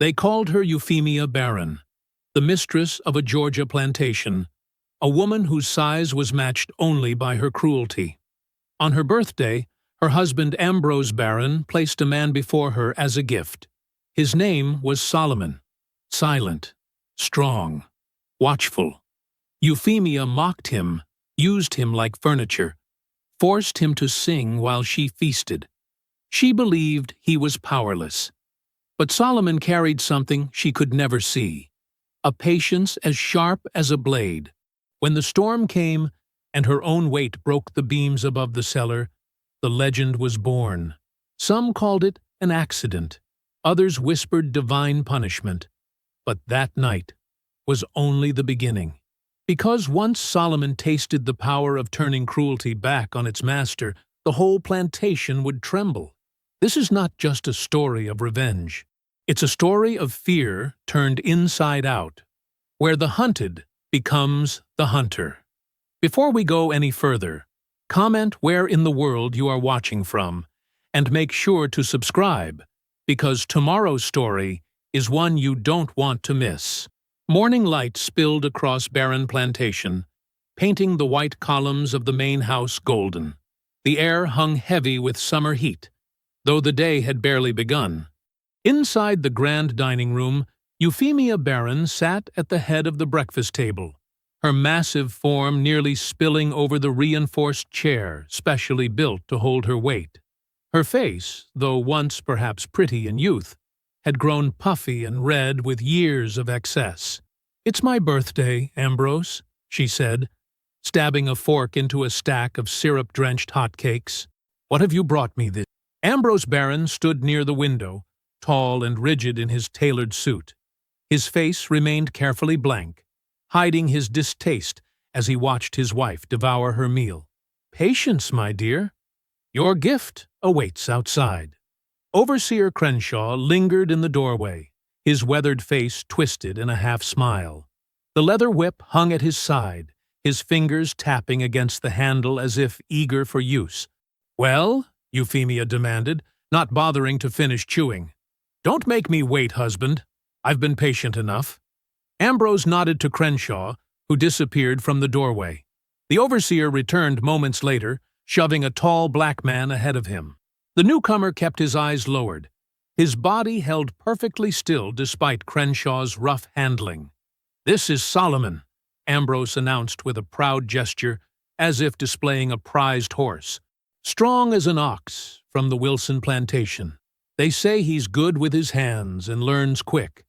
They called her Euphemia Barron, the mistress of a Georgia plantation, a woman whose size was matched only by her cruelty. On her birthday, her husband Ambrose Barron placed a man before her as a gift. His name was Solomon, silent, strong, watchful. Euphemia mocked him, used him like furniture, forced him to sing while she feasted. She believed he was powerless. But Solomon carried something she could never see, a patience as sharp as a blade. When the storm came and her own weight broke the beams above the cellar, the legend was born. Some called it an accident, others whispered divine punishment. But that night was only the beginning. Because once Solomon tasted the power of turning cruelty back on its master, the whole plantation would tremble. This is not just a story of revenge. It's a story of fear turned inside out, where the hunted becomes the hunter. Before we go any further, comment where in the world you are watching from, and make sure to subscribe, because tomorrow's story is one you don't want to miss. Morning light spilled across barren plantation, painting the white columns of the main house golden. The air hung heavy with summer heat, though the day had barely begun. Inside the grand dining room, Euphemia Barron sat at the head of the breakfast table, her massive form nearly spilling over the reinforced chair specially built to hold her weight. Her face, though once perhaps pretty in youth, had grown puffy and red with years of excess. "It's my birthday, Ambrose," she said, stabbing a fork into a stack of syrup-drenched hotcakes. "What have you brought me this?" Ambrose Barron stood near the window, tall and rigid in his tailored suit. His face remained carefully blank, hiding his distaste as he watched his wife devour her meal. "Patience, my dear. Your gift awaits outside." Overseer Crenshaw lingered in the doorway, his weathered face twisted in a half-smile. The leather whip hung at his side, his fingers tapping against the handle as if eager for use. "Well?" Euphemia demanded, not bothering to finish chewing. "Don't make me wait, husband. I've been patient enough." Ambrose nodded to Crenshaw, who disappeared from the doorway. The overseer returned moments later, shoving a tall black man ahead of him. The newcomer kept his eyes lowered, his body held perfectly still despite Crenshaw's rough handling. "This is Solomon," Ambrose announced with a proud gesture, as if displaying a prized horse. "Strong as an ox, from the Wilson plantation. They say he's good with his hands and learns quick.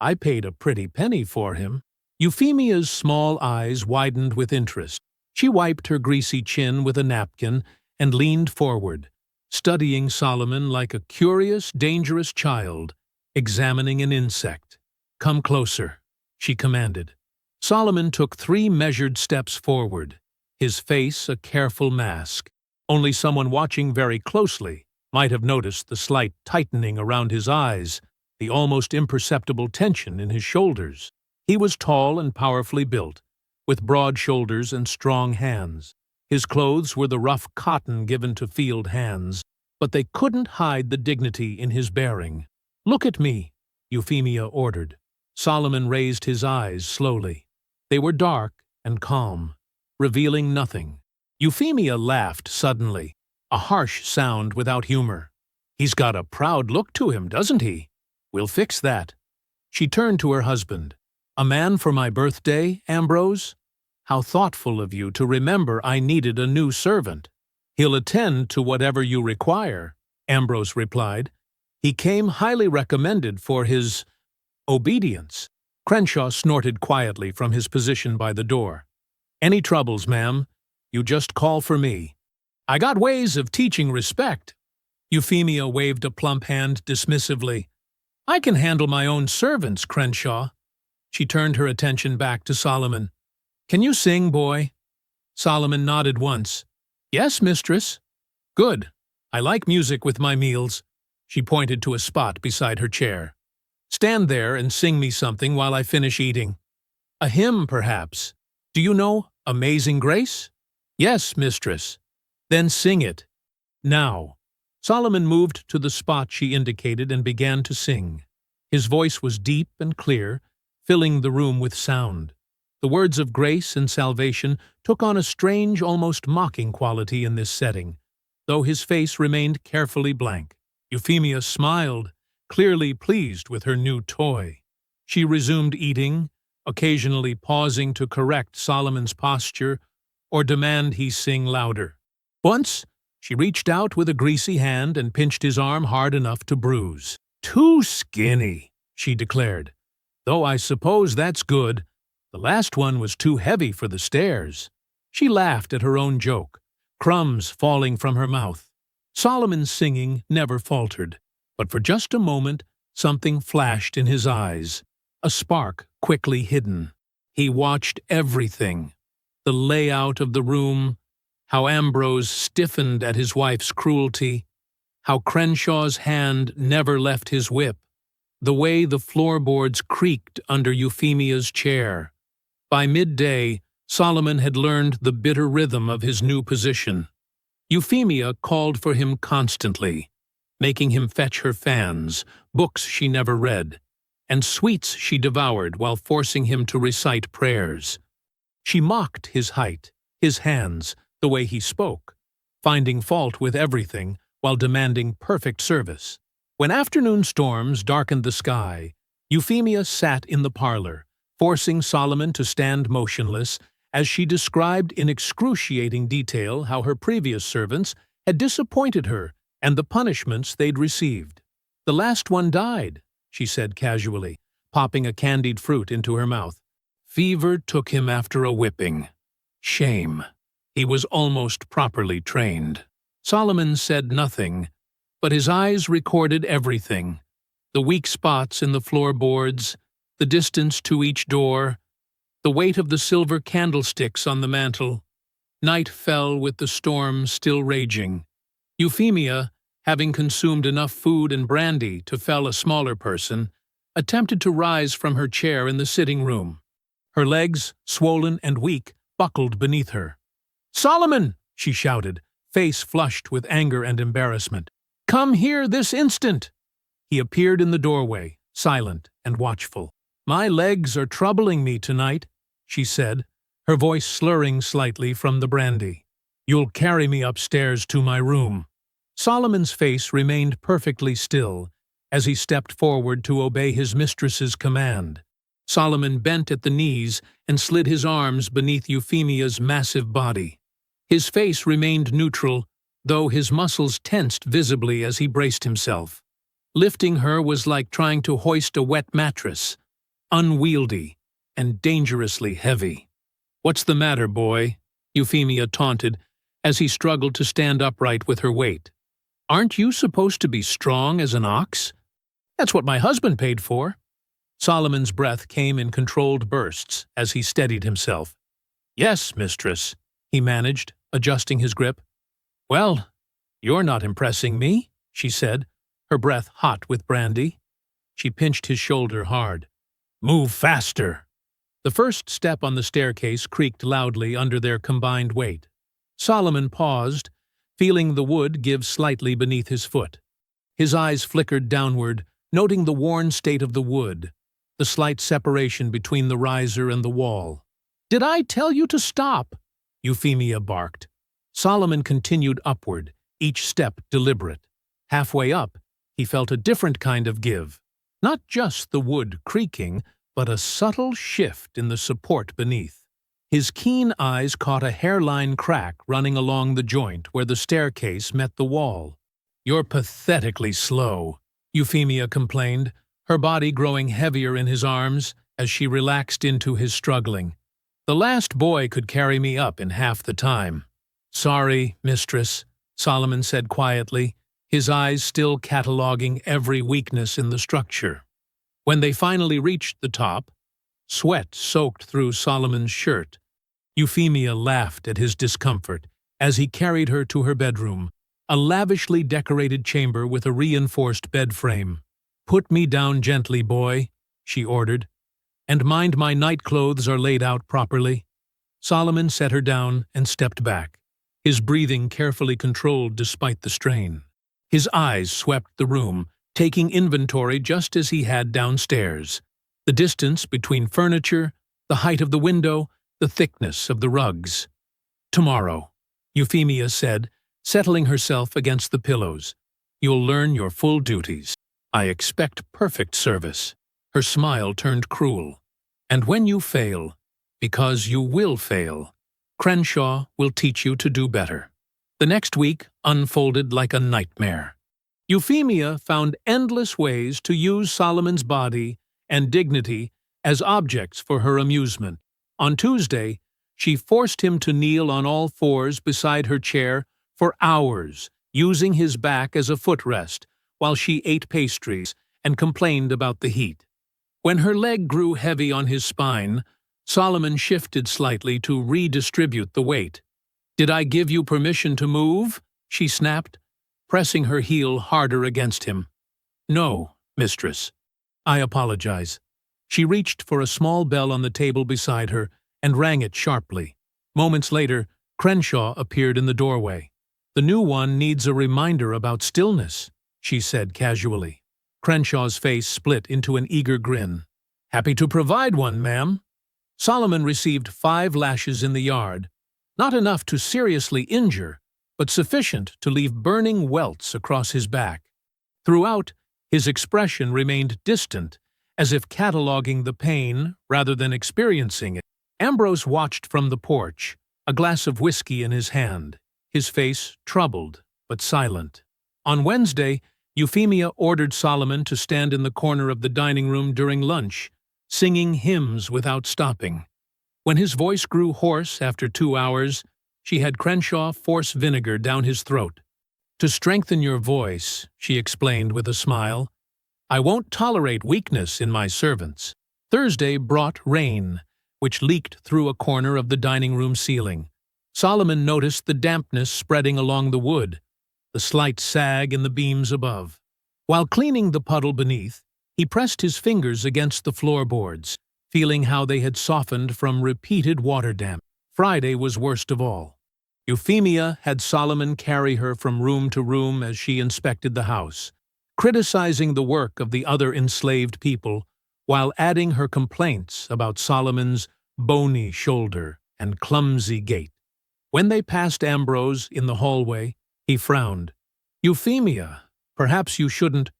I paid a pretty penny for him." Euphemia's small eyes widened with interest. She wiped her greasy chin with a napkin and leaned forward, studying Solomon like a curious, dangerous child, examining an insect. "Come closer," she commanded. Solomon took 3 measured steps forward, his face a careful mask. Only someone watching very closely might have noticed the slight tightening around his eyes, the almost imperceptible tension in his shoulders. He was tall and powerfully built, with broad shoulders and strong hands. His clothes were the rough cotton given to field hands, but they couldn't hide the dignity in his bearing. "Look at me," Euphemia ordered. Solomon raised his eyes slowly. They were dark and calm, revealing nothing. Euphemia laughed suddenly, a harsh sound without humor. "He's got a proud look to him, doesn't he? We'll fix that." She turned to her husband. "A man for my birthday, Ambrose? How thoughtful of you to remember I needed a new servant." "He'll attend to whatever you require," Ambrose replied. "He came highly recommended for his obedience." Crenshaw snorted quietly from his position by the door. "Any troubles, ma'am? You just call for me. I got ways of teaching respect." Euphemia waved a plump hand dismissively. "I can handle my own servants, Crenshaw." She turned her attention back to Solomon. "Can you sing, boy?" Solomon nodded once. "Yes, mistress." "Good. I like music with my meals." She pointed to a spot beside her chair. "Stand there and sing me something while I finish eating. A hymn, perhaps. Do you know Amazing Grace?" "Yes, mistress." "Then sing it. Now." Solomon moved to the spot she indicated and began to sing. His voice was deep and clear, filling the room with sound. The words of grace and salvation took on a strange, almost mocking quality in this setting, though his face remained carefully blank. Euphemia smiled, clearly pleased with her new toy. She resumed eating, occasionally pausing to correct Solomon's posture or demand he sing louder. Once, she reached out with a greasy hand and pinched his arm hard enough to bruise. "Too skinny," she declared. "Though I suppose that's good. The last one was too heavy for the stairs." She laughed at her own joke, crumbs falling from her mouth. Solomon's singing never faltered, but for just a moment something flashed in his eyes, a spark quickly hidden. He watched everything, the layout of the room, how Ambrose stiffened at his wife's cruelty, how Crenshaw's hand never left his whip, the way the floorboards creaked under Euphemia's chair. By midday, Solomon had learned the bitter rhythm of his new position. Euphemia called for him constantly, making him fetch her fans, books she never read, and sweets she devoured while forcing him to recite prayers. She mocked his height, his hands, the way he spoke, finding fault with everything while demanding perfect service. When afternoon storms darkened the sky, Euphemia sat in the parlor, forcing Solomon to stand motionless as she described in excruciating detail how her previous servants had disappointed her and the punishments they'd received. "The last one died," she said casually, popping a candied fruit into her mouth. "Fever took him after a whipping. Shame. He was almost properly trained." Solomon said nothing, but his eyes recorded everything: the weak spots in the floorboards, the distance to each door, the weight of the silver candlesticks on the mantel. Night fell with the storm still raging. Euphemia, having consumed enough food and brandy to fell a smaller person, attempted to rise from her chair in the sitting room. Her legs, swollen and weak, buckled beneath her. "Solomon!" she shouted, face flushed with anger and embarrassment. "Come here this instant!" He appeared in the doorway, silent and watchful. "My legs are troubling me tonight," she said, her voice slurring slightly from the brandy. "You'll carry me upstairs to my room." Solomon's face remained perfectly still as he stepped forward to obey his mistress's command. Solomon bent at the knees and slid his arms beneath Euphemia's massive body. His face remained neutral, though his muscles tensed visibly as he braced himself. Lifting her was like trying to hoist a wet mattress, unwieldy and dangerously heavy. "What's the matter, boy?" Euphemia taunted as he struggled to stand upright with her weight. "Aren't you supposed to be strong as an ox? That's what my husband paid for." Solomon's breath came in controlled bursts as he steadied himself. "Yes, mistress," he managed, adjusting his grip. "Well, you're not impressing me," she said, her breath hot with brandy. She pinched his shoulder hard. "Move faster." The first step on the staircase creaked loudly under their combined weight. Solomon paused, feeling the wood give slightly beneath his foot. His eyes flickered downward, noting the worn state of the wood, the slight separation between the riser and the wall. "Did I tell you to stop?" Euphemia barked. Solomon continued upward, each step deliberate. Halfway up, he felt a different kind of give. Not just the wood creaking, but a subtle shift in the support beneath. His keen eyes caught a hairline crack running along the joint where the staircase met the wall. "You're pathetically slow," Euphemia complained, her body growing heavier in his arms as she relaxed into his struggling. "The last boy could carry me up in half the time." "Sorry, mistress," Solomon said quietly, his eyes still cataloging every weakness in the structure. When they finally reached the top, sweat soaked through Solomon's shirt. Euphemia laughed at his discomfort as he carried her to her bedroom, a lavishly decorated chamber with a reinforced bed frame. "Put me down gently, boy," she ordered, "and mind my nightclothes are laid out properly." Solomon set her down and stepped back, his breathing carefully controlled despite the strain. His eyes swept the room, taking inventory just as he had downstairs. The distance between furniture, the height of the window, the thickness of the rugs. "Tomorrow," Euphemia said, settling herself against the pillows. "You'll learn your full duties. I expect perfect service." Her smile turned cruel. "And when you fail, because you will fail, Crenshaw will teach you to do better." The next week unfolded like a nightmare. Euphemia found endless ways to use Solomon's body and dignity as objects for her amusement. On Tuesday, she forced him to kneel on all fours beside her chair for hours, using his back as a footrest while she ate pastries and complained about the heat. When her leg grew heavy on his spine, Solomon shifted slightly to redistribute the weight. "Did I give you permission to move?" she snapped, pressing her heel harder against him. "No, mistress. I apologize." She reached for a small bell on the table beside her and rang it sharply. Moments later, Crenshaw appeared in the doorway. "The new one needs a reminder about stillness," she said casually. Crenshaw's face split into an eager grin. "Happy to provide one, ma'am." Solomon received 5 lashes in the yard, not enough to seriously injure, but sufficient to leave burning welts across his back. Throughout, his expression remained distant, as if cataloging the pain rather than experiencing it. Ambrose watched from the porch, a glass of whiskey in his hand, his face troubled but silent. On Wednesday, Euphemia ordered Solomon to stand in the corner of the dining room during lunch, singing hymns without stopping. When his voice grew hoarse after 2 hours, she had Crenshaw force vinegar down his throat. "To strengthen your voice," she explained with a smile, "I won't tolerate weakness in my servants." Thursday brought rain, which leaked through a corner of the dining room ceiling. Solomon noticed the dampness spreading along the wood, the slight sag in the beams above. While cleaning the puddle beneath, he pressed his fingers against the floorboards, feeling how they had softened from repeated water damp. Friday was worst of all. Euphemia had Solomon carry her from room to room as she inspected the house, criticizing the work of the other enslaved people while adding her complaints about Solomon's bony shoulder and clumsy gait. When they passed Ambrose in the hallway, he frowned. "Euphemia, perhaps you shouldn't—"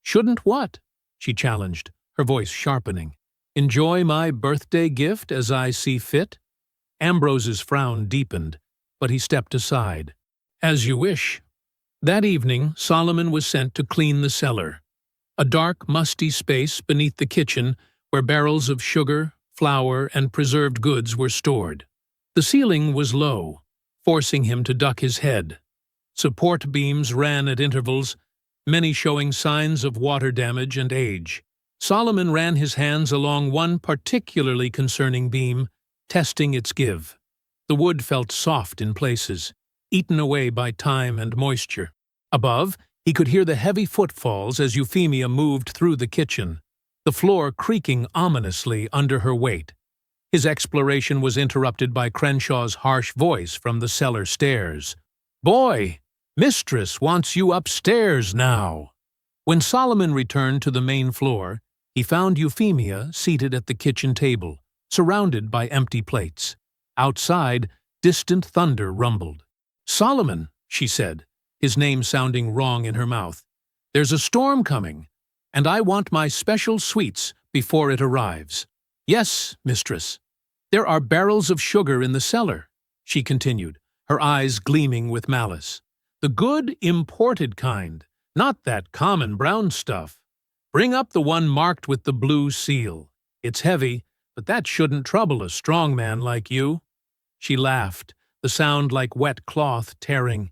"Shouldn't what?" she challenged, her voice sharpening. "Enjoy my birthday gift as I see fit?" Ambrose's frown deepened, but he stepped aside. "As you wish." That evening, Solomon was sent to clean the cellar, a dark, musty space beneath the kitchen where barrels of sugar, flour, and preserved goods were stored. The ceiling was low, forcing him to duck his head. Support beams ran at intervals, many showing signs of water damage and age. Solomon ran his hands along one particularly concerning beam, testing its give. The wood felt soft in places, eaten away by time and moisture. Above, he could hear the heavy footfalls as Euphemia moved through the kitchen, the floor creaking ominously under her weight. His exploration was interrupted by Crenshaw's harsh voice from the cellar stairs. "Boy, mistress wants you upstairs now." When Solomon returned to the main floor, he found Euphemia seated at the kitchen table, surrounded by empty plates. Outside, distant thunder rumbled. "Solomon," she said, his name sounding wrong in her mouth, "there's a storm coming, and I want my special sweets before it arrives." "Yes, mistress. There are barrels of sugar in the cellar," she continued, her eyes gleaming with malice. "The good imported kind, not that common brown stuff. Bring up the one marked with the blue seal. It's heavy, but that shouldn't trouble a strong man like you." She laughed, the sound like wet cloth tearing.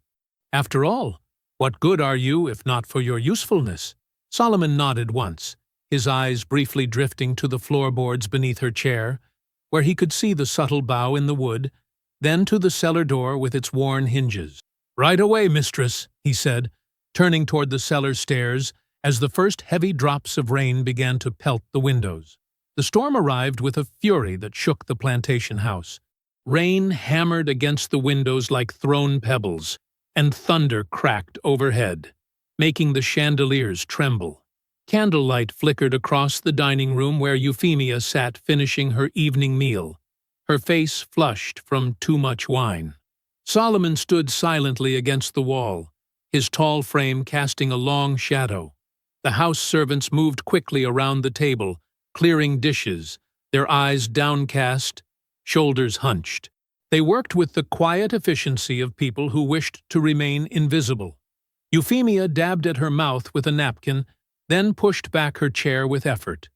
"After all, what good are you if not for your usefulness?" Solomon nodded once, his eyes briefly drifting to the floorboards beneath her chair, where he could see the subtle bow in the wood, then to the cellar door with its worn hinges. "Right away, mistress," he said, turning toward the cellar stairs as the first heavy drops of rain began to pelt the windows. The storm arrived with a fury that shook the plantation house. Rain hammered against the windows like thrown pebbles, and thunder cracked overhead. making the chandeliers tremble. Candlelight flickered across the dining room where Euphemia sat finishing her evening meal, her face flushed from too much wine. Solomon stood silently against the wall, his tall frame casting a long shadow. The house servants moved quickly around the table, clearing dishes, their eyes downcast, shoulders hunched. They worked with the quiet efficiency of people who wished to remain invisible. Euphemia dabbed at her mouth with a napkin, then pushed back her chair with effort.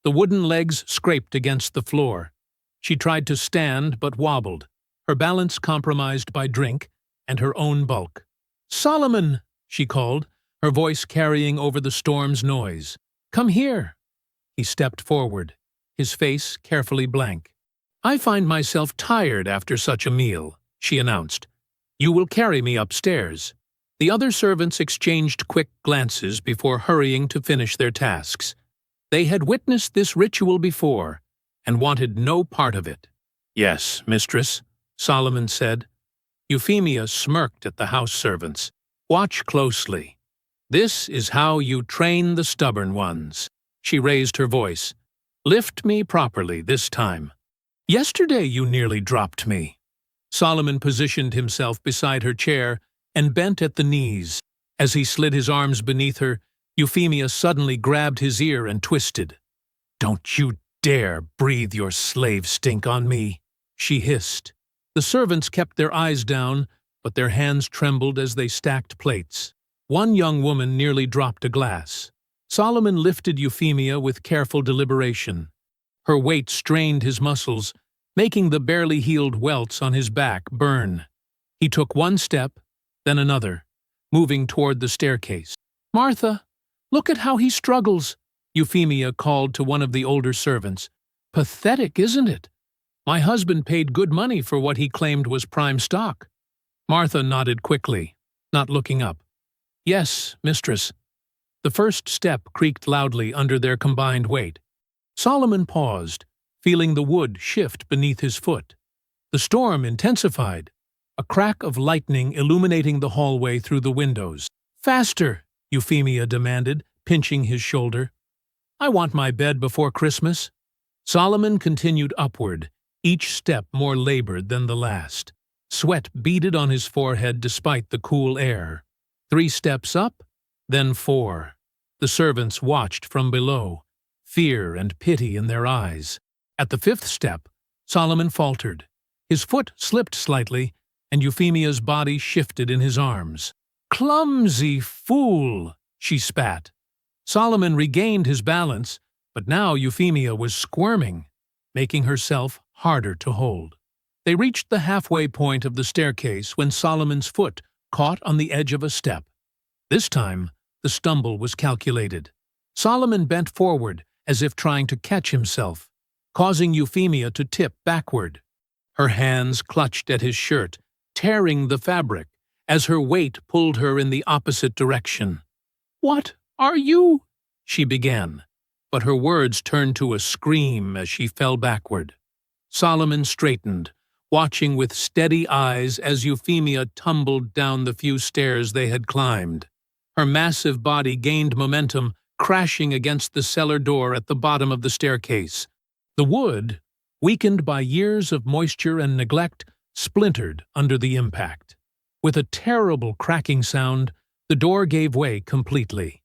The wooden legs scraped against the floor. She tried to stand but wobbled, her balance compromised by drink and her own bulk. "Solomon!" she called, her voice carrying over the storm's noise. "Come here!" He stepped forward, his face carefully blank. "I find myself tired after such a meal," she announced. "You will carry me upstairs." The other servants exchanged quick glances before hurrying to finish their tasks. They had witnessed this ritual before and wanted no part of it. "Yes, mistress," Solomon said. Euphemia smirked at the house servants. "Watch closely. This is how you train the stubborn ones." She raised her voice. "Lift me properly this time. Yesterday you nearly dropped me." Solomon positioned himself beside her chair and bent at the knees. As he slid his arms beneath her, Euphemia suddenly grabbed his ear and twisted. "Don't you dare breathe your slave stink on me," she hissed. The servants kept their eyes down, but their hands trembled as they stacked plates. One young woman nearly dropped a glass. Solomon lifted Euphemia with careful deliberation. Her weight strained his muscles, making the barely healed welts on his back burn. He took one step, then another, moving toward the staircase. "Martha, look at how he struggles," Euphemia called to one of the older servants. "Pathetic, isn't it? My husband paid good money for what he claimed was prime stock." Martha nodded quickly, not looking up. "Yes, mistress." The first step creaked loudly under their combined weight. Solomon paused, feeling the wood shift beneath his foot. The storm intensified, a crack of lightning illuminating the hallway through the windows. "Faster!" Euphemia demanded, pinching his shoulder. "I want my bed before Christmas." Solomon continued upward, each step more labored than the last. Sweat beaded on his forehead despite the cool air. 3 steps up, then 4. The servants watched from below, fear and pity in their eyes. At the 5th step, Solomon faltered. His foot slipped slightly, and Euphemia's body shifted in his arms. "Clumsy fool!" she spat. Solomon regained his balance, but now Euphemia was squirming, making herself harder to hold. They reached the halfway point of the staircase when Solomon's foot caught on the edge of a step. This time, the stumble was calculated. Solomon bent forward as if trying to catch himself, causing Euphemia to tip backward. Her hands clutched at his shirt, tearing the fabric as her weight pulled her in the opposite direction. "What are you?" she began, but her words turned to a scream as she fell backward. Solomon straightened, watching with steady eyes as Euphemia tumbled down the few stairs they had climbed. Her massive body gained momentum, crashing against the cellar door at the bottom of the staircase. The wood, weakened by years of moisture and neglect, splintered under the impact. With a terrible cracking sound, the door gave way completely.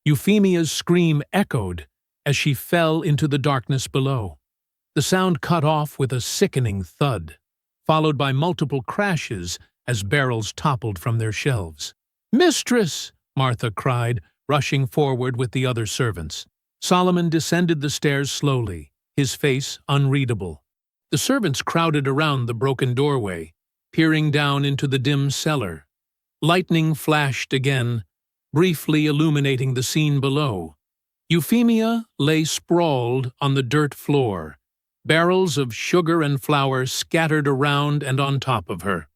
Euphemia's scream echoed as she fell into the darkness below. The sound cut off with a sickening thud, followed by multiple crashes as barrels toppled from their shelves. "Mistress!" Martha cried, rushing forward with the other servants. Solomon descended the stairs slowly, his face unreadable. The servants crowded around the broken doorway, peering down into the dim cellar. Lightning flashed again, briefly illuminating the scene below. Euphemia lay sprawled on the dirt floor, barrels of sugar and flour scattered around and on top of her.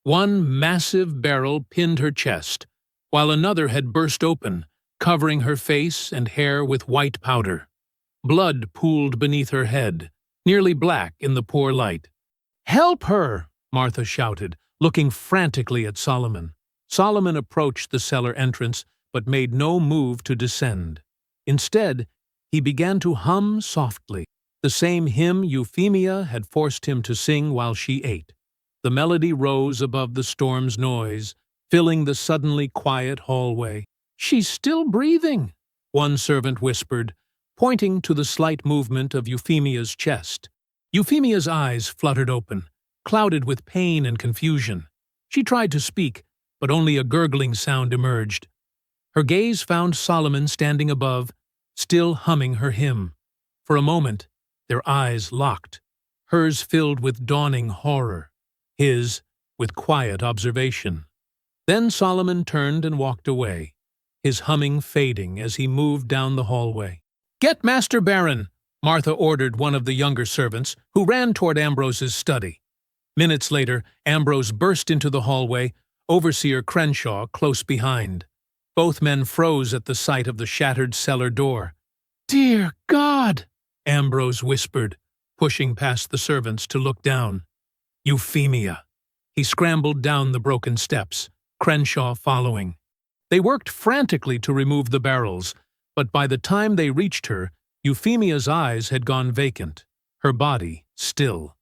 One massive barrel pinned her chest, while another had burst open, covering her face and hair with white powder. Blood pooled beneath her head, nearly black in the poor light. "Help her!" Martha shouted, looking frantically at Solomon. Solomon approached the cellar entrance, but made no move to descend. Instead, he began to hum softly, the same hymn Euphemia had forced him to sing while she ate. The melody rose above the storm's noise, filling the suddenly quiet hallway. "She's still breathing," one servant whispered, pointing to the slight movement of Euphemia's chest. Euphemia's eyes fluttered open, clouded with pain and confusion. She tried to speak, but only a gurgling sound emerged. Her gaze found Solomon standing above, still humming her hymn. For a moment, their eyes locked, hers filled with dawning horror, his with quiet observation. Then Solomon turned and walked away, his humming fading as he moved down the hallway. "Get Master Baron," Martha ordered one of the younger servants, who ran toward Ambrose's study. Minutes later, Ambrose burst into the hallway, Overseer Crenshaw close behind. Both men froze at the sight of the shattered cellar door. "Dear God!" Ambrose whispered, pushing past the servants to look down. Euphemia. He scrambled down the broken steps, Crenshaw following. They worked frantically to remove the barrels, but by the time they reached her, Euphemia's eyes had gone vacant, her body still.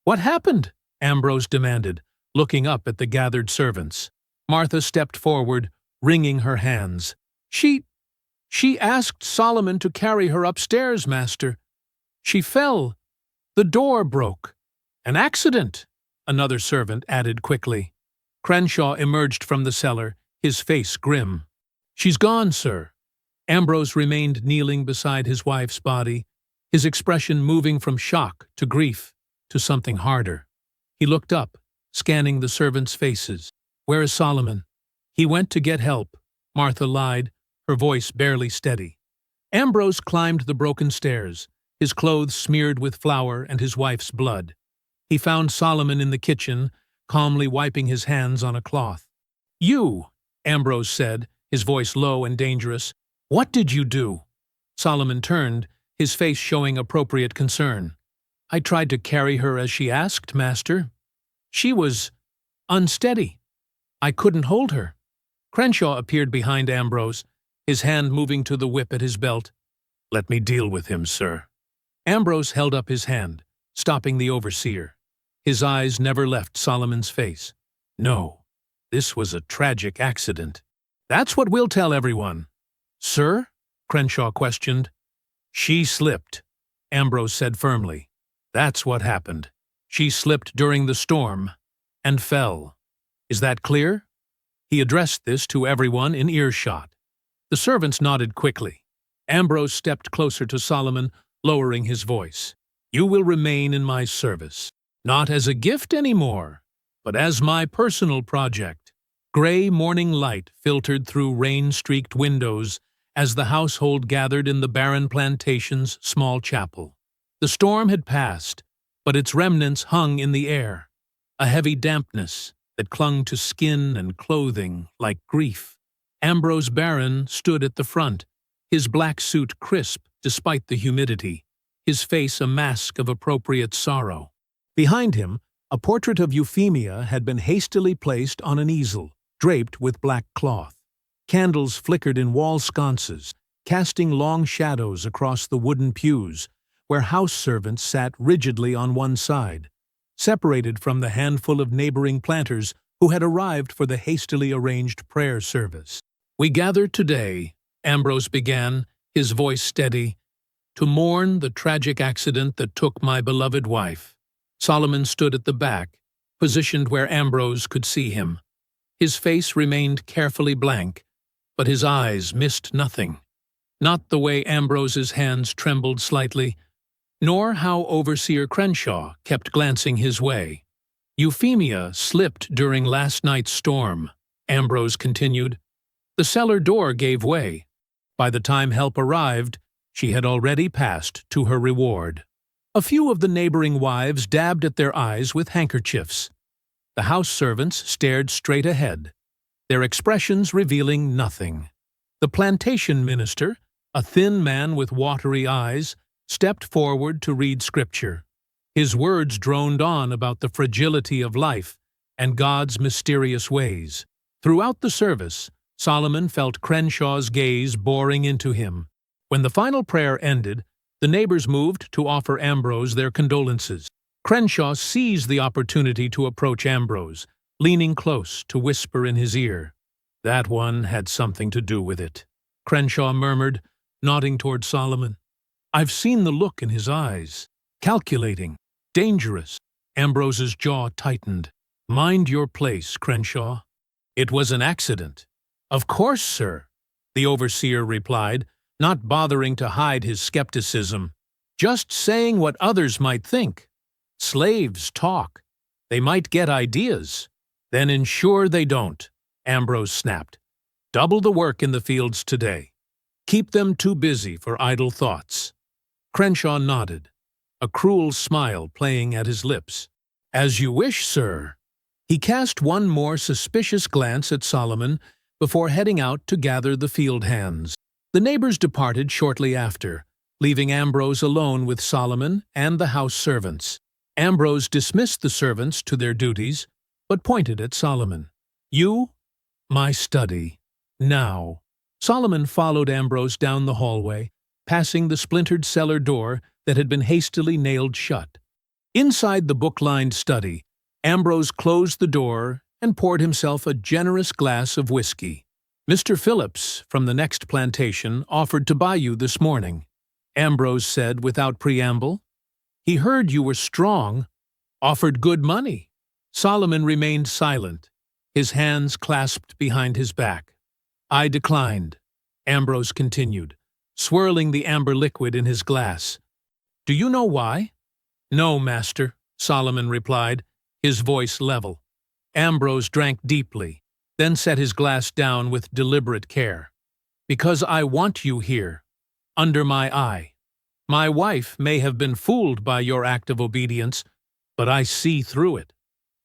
"What happened?" Ambrose demanded, looking up at the gathered servants. Martha stepped forward, wringing her hands. She asked Solomon to carry her upstairs, Master. She fell. The door broke. An accident," another servant added quickly. Crenshaw emerged from the cellar, his face grim. "She's gone, sir." Ambrose remained kneeling beside his wife's body, his expression moving from shock to grief to something harder. He looked up, scanning the servants' faces. "Where is Solomon?" "He went to get help," Martha lied, her voice barely steady. Ambrose climbed the broken stairs, his clothes smeared with flour and his wife's blood. He found Solomon in the kitchen, calmly wiping his hands on a cloth. "You," Ambrose said, his voice low and dangerous, "what did you do?" Solomon turned, his face showing appropriate concern. "I tried to carry her as she asked, Master. She was unsteady. I couldn't hold her." Crenshaw appeared behind Ambrose, his hand moving to the whip at his belt. "Let me deal with him, sir." Ambrose held up his hand, stopping the overseer. His eyes never left Solomon's face. "No, this was a tragic accident." "That's what we'll tell everyone." "Sir?" Crenshaw questioned. "She slipped," Ambrose said firmly. "That's what happened. She slipped during the storm and fell. Is that clear?" He addressed this to everyone in earshot. The servants nodded quickly. Ambrose stepped closer to Solomon, lowering his voice. "You will remain in my service, not as a gift anymore, but as my personal project." Gray morning light filtered through rain-streaked windows as the household gathered in the barren plantation's small chapel. The storm had passed, but its remnants hung in the air, a heavy dampness that clung to skin and clothing like grief. Ambrose Barron stood at the front, his black suit crisp despite the humidity, his face a mask of appropriate sorrow. Behind him, a portrait of Euphemia had been hastily placed on an easel, draped with black cloth. Candles flickered in wall sconces, casting long shadows across the wooden pews, where house servants sat rigidly on one side, separated from the handful of neighboring planters who had arrived for the hastily arranged prayer service. "We gather today," Ambrose began, his voice steady, "to mourn the tragic accident that took my beloved wife." Solomon stood at the back, positioned where Ambrose could see him. His face remained carefully blank, but his eyes missed nothing. Not the way Ambrose's hands trembled slightly, nor how Overseer Crenshaw kept glancing his way. "Euphemia slipped during last night's storm," Ambrose continued. "The cellar door gave way. By the time help arrived, she had already passed to her reward." A few of the neighboring wives dabbed at their eyes with handkerchiefs. The house servants stared straight ahead, their expressions revealing nothing. The plantation minister, a thin man with watery eyes, stepped forward to read scripture. His words droned on about the fragility of life and God's mysterious ways. Throughout the service, Solomon felt Crenshaw's gaze boring into him. When the final prayer ended, the neighbors moved to offer Ambrose their condolences. Crenshaw seized the opportunity to approach Ambrose, leaning close to whisper in his ear. "That one had something to do with it," Crenshaw murmured, nodding toward Solomon. "I've seen the look in his eyes. Calculating. Dangerous." Ambrose's jaw tightened. "Mind your place, Crenshaw. It was an accident." "Of course, sir," the overseer replied, not bothering to hide his skepticism. "Just saying what others might think. Slaves talk. They might get ideas." "Then ensure they don't," Ambrose snapped. "Double the work in the fields today. Keep them too busy for idle thoughts." Crenshaw nodded, a cruel smile playing at his lips. "As you wish, sir." He cast one more suspicious glance at Solomon before heading out to gather the field hands. The neighbors departed shortly after, leaving Ambrose alone with Solomon and the house servants. Ambrose dismissed the servants to their duties, but pointed at Solomon. "You, my study. Now." Solomon followed Ambrose down the hallway, passing the splintered cellar door that had been hastily nailed shut. Inside the book-lined study, Ambrose closed the door and poured himself a generous glass of whiskey. "Mr. Phillips, from the next plantation, offered to buy you this morning," Ambrose said without preamble. "He heard you were strong, offered good money." Solomon remained silent, his hands clasped behind his back. "I declined," Ambrose continued, swirling the amber liquid in his glass. "Do you know why?" "No, master," Solomon replied, his voice level. Ambrose drank deeply, then set his glass down with deliberate care. "Because I want you here, under my eye. My wife may have been fooled by your act of obedience, but I see through it."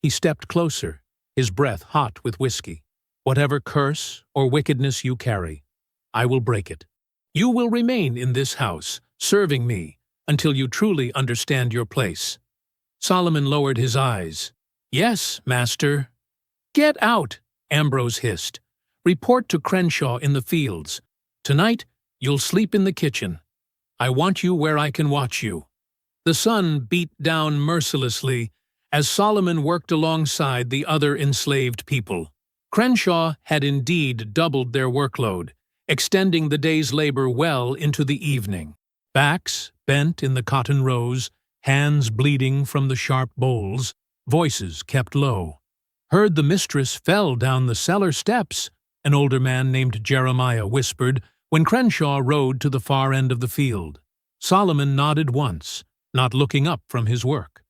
He stepped closer, his breath hot with whiskey. "Whatever curse or wickedness you carry, I will break it. You will remain in this house, serving me, until you truly understand your place." Solomon lowered his eyes. "Yes, master." "Get out," Ambrose hissed. "Report to Crenshaw in the fields. Tonight, you'll sleep in the kitchen. I want you where I can watch you." The sun beat down mercilessly as Solomon worked alongside the other enslaved people. Crenshaw had indeed doubled their workload, extending the day's labor well into the evening. Backs bent in the cotton rows, hands bleeding from the sharp bowls, voices kept low. "Heard the mistress fell down the cellar steps," an older man named Jeremiah whispered when Crenshaw rode to the far end of the field. Solomon nodded once, not looking up from his work.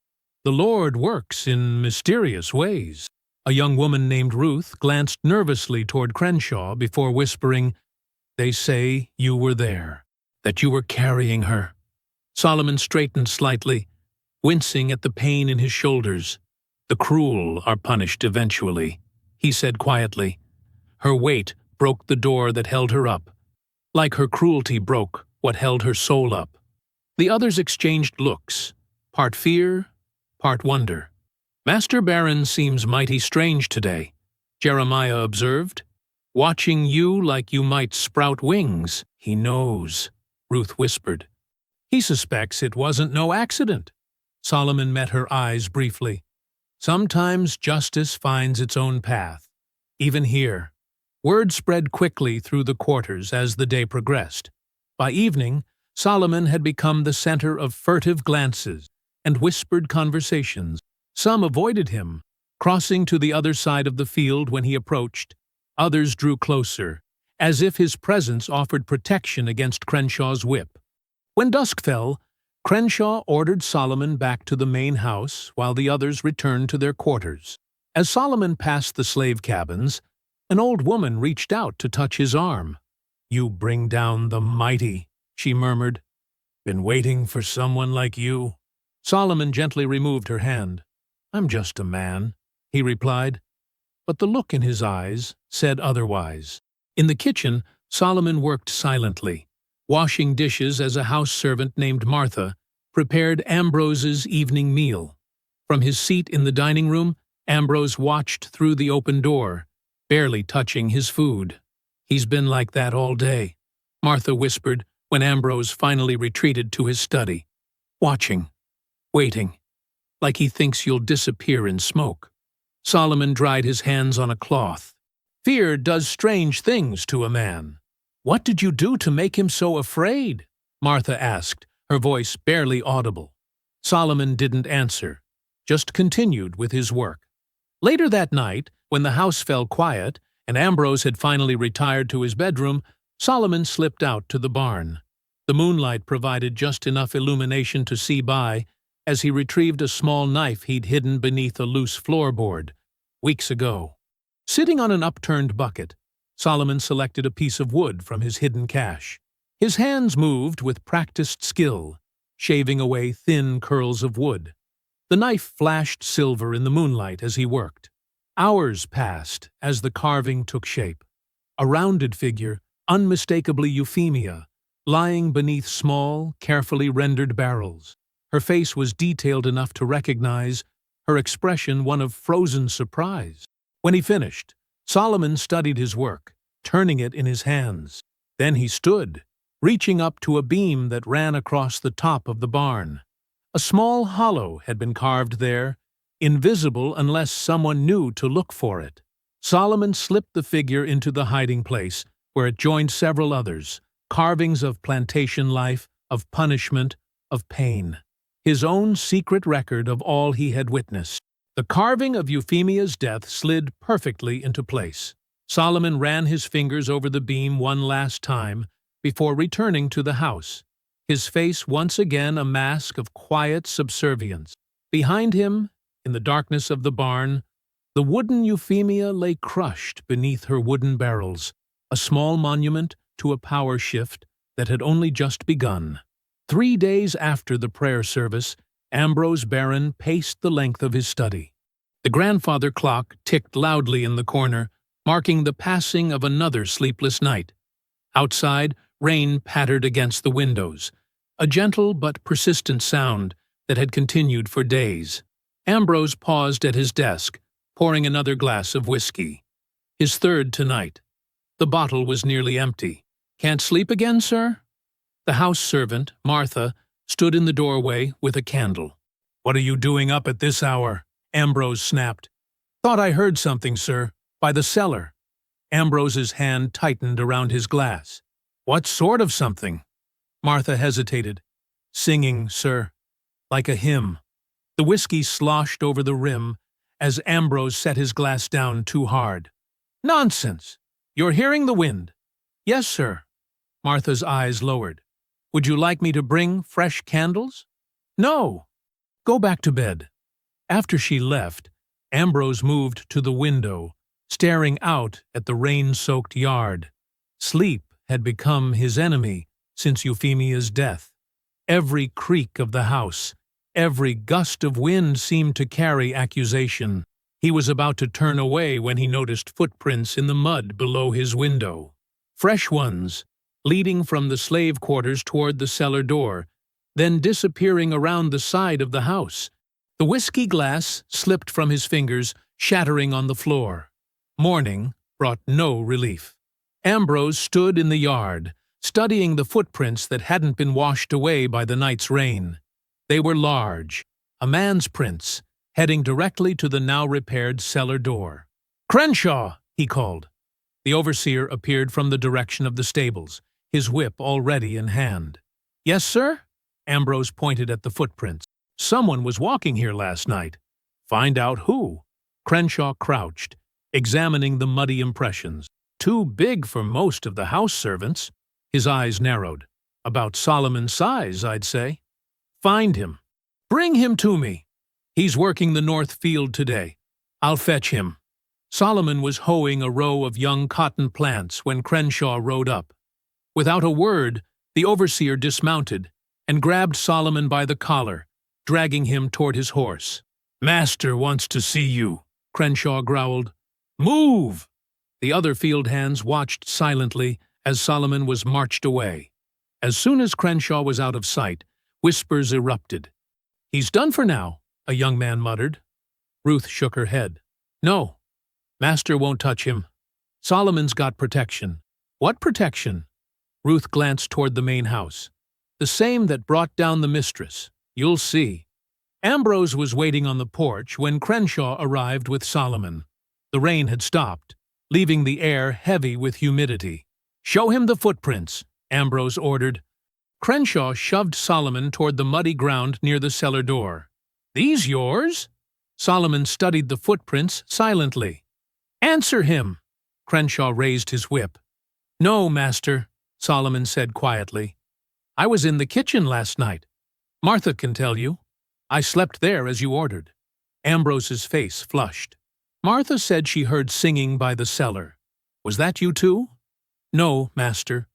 "The Lord works in mysterious ways." A young woman named Ruth glanced nervously toward Crenshaw before whispering, "They say you were there, that you were carrying her." Solomon straightened slightly, wincing at the pain in his shoulders. "The cruel are punished eventually," he said quietly. Her weight broke the door that held her up, like her cruelty broke what held her soul up. The others exchanged looks, part fear, part wonder. "Master Baron seems mighty strange today," Jeremiah observed. "Watching you like you might sprout wings." "He knows," Ruth whispered. "He suspects it wasn't no accident." Solomon met her eyes briefly. "Sometimes justice finds its own path, even here." Word spread quickly through the quarters as the day progressed. By evening, Solomon had become the center of furtive glances and whispered conversations. Some avoided him, crossing to the other side of the field when he approached. Others drew closer, as if his presence offered protection against Crenshaw's whip. When dusk fell, Crenshaw ordered Solomon back to the main house while the others returned to their quarters. As Solomon passed the slave cabins, an old woman reached out to touch his arm. "You bring down the mighty," she murmured. "Been waiting for someone like you." Solomon gently removed her hand. "I'm just a man," he replied, but the look in his eyes said otherwise. In the kitchen, Solomon worked silently, washing dishes as a house servant named Martha prepared Ambrose's evening meal. From his seat in the dining room, Ambrose watched through the open door, barely touching his food. "He's been like that all day," Martha whispered when Ambrose finally retreated to his study. "Watching, waiting, like he thinks you'll disappear in smoke." Solomon dried his hands on a cloth. "Fear does strange things to a man." "What did you do to make him so afraid?" Martha asked, her voice barely audible. Solomon didn't answer, just continued with his work. Later that night, when the house fell quiet and Ambrose had finally retired to his bedroom, Solomon slipped out to the barn. The moonlight provided just enough illumination to see by as he retrieved a small knife he'd hidden beneath a loose floorboard weeks ago. Sitting on an upturned bucket, Solomon selected a piece of wood from his hidden cache. His hands moved with practiced skill, shaving away thin curls of wood. The knife flashed silver in the moonlight as he worked. Hours passed as the carving took shape. A rounded figure, unmistakably Euphemia, lying beneath small, carefully rendered barrels. Her face was detailed enough to recognize, her expression one of frozen surprise. When he finished, Solomon studied his work, turning it in his hands. Then he stood, reaching up to a beam that ran across the top of the barn. A small hollow had been carved there, invisible unless someone knew to look for it. Solomon slipped the figure into the hiding place, where it joined several others, carvings of plantation life, of punishment, of pain. His own secret record of all he had witnessed. The carving of Euphemia's death slid perfectly into place. Solomon ran his fingers over the beam one last time before returning to the house, his face once again a mask of quiet subservience. Behind him, in the darkness of the barn, the wooden Euphemia lay crushed beneath her wooden barrels, a small monument to a power shift that had only just begun. 3 days after the prayer service, Ambrose Barron paced the length of his study. The grandfather clock ticked loudly in the corner, marking the passing of another sleepless night. Outside, rain pattered against the windows, a gentle but persistent sound that had continued for days. Ambrose paused at his desk, pouring another glass of whiskey. His third tonight. The bottle was nearly empty. "Can't sleep again, sir?" The house servant, Martha, stood in the doorway with a candle. "What are you doing up at this hour?" Ambrose snapped. "Thought I heard something, sir, by the cellar." Ambrose's hand tightened around his glass. "What sort of something?" Martha hesitated. "Singing, sir, like a hymn." The whiskey sloshed over the rim as Ambrose set his glass down too hard. "Nonsense! You're hearing the wind." "Yes, sir." Martha's eyes lowered. "Would you like me to bring fresh candles?" "No. Go back to bed." After she left, Ambrose moved to the window, staring out at the rain-soaked yard. Sleep had become his enemy since Euphemia's death. Every creak of the house, every gust of wind seemed to carry accusation. He was about to turn away when he noticed footprints in the mud below his window. Fresh ones, leading from the slave quarters toward the cellar door, then disappearing around the side of the house. The whiskey glass slipped from his fingers, shattering on the floor. Morning brought no relief. Ambrose stood in the yard, studying the footprints that hadn't been washed away by the night's rain. They were large, a man's prints, heading directly to the now-repaired cellar door. "Crenshaw!" he called. The overseer appeared from the direction of the stables, his whip already in hand. "Yes, sir?" Ambrose pointed at the footprints. "Someone was walking here last night." "Find out who." Crenshaw crouched, examining the muddy impressions. "Too big for most of the house servants." His eyes narrowed. "About Solomon's size, I'd say." "Find him. Bring him to me. He's working the north field today. I'll fetch him." Solomon was hoeing a row of young cotton plants when Crenshaw rode up. Without a word, the overseer dismounted and grabbed Solomon by the collar, dragging him toward his horse. "Master wants to see you," Crenshaw growled. "Move!" The other field hands watched silently as Solomon was marched away. As soon as Crenshaw was out of sight, whispers erupted. "He's done for now," a young man muttered. Ruth shook her head. "No, Master won't touch him. Solomon's got protection. What protection? Ruth glanced toward the main house. The same that brought down the mistress. You'll see. Ambrose was waiting on the porch when Crenshaw arrived with Solomon. The rain had stopped, leaving the air heavy with humidity. Show him the footprints, Ambrose ordered. Crenshaw shoved Solomon toward the muddy ground near the cellar door. These yours? Solomon studied the footprints silently. Answer him! Crenshaw raised his whip. No, master, Solomon said quietly. I was in the kitchen last night. Martha can tell you. I slept there as you ordered. Ambrose's face flushed. Martha said she heard singing by the cellar. Was that you too? No, master.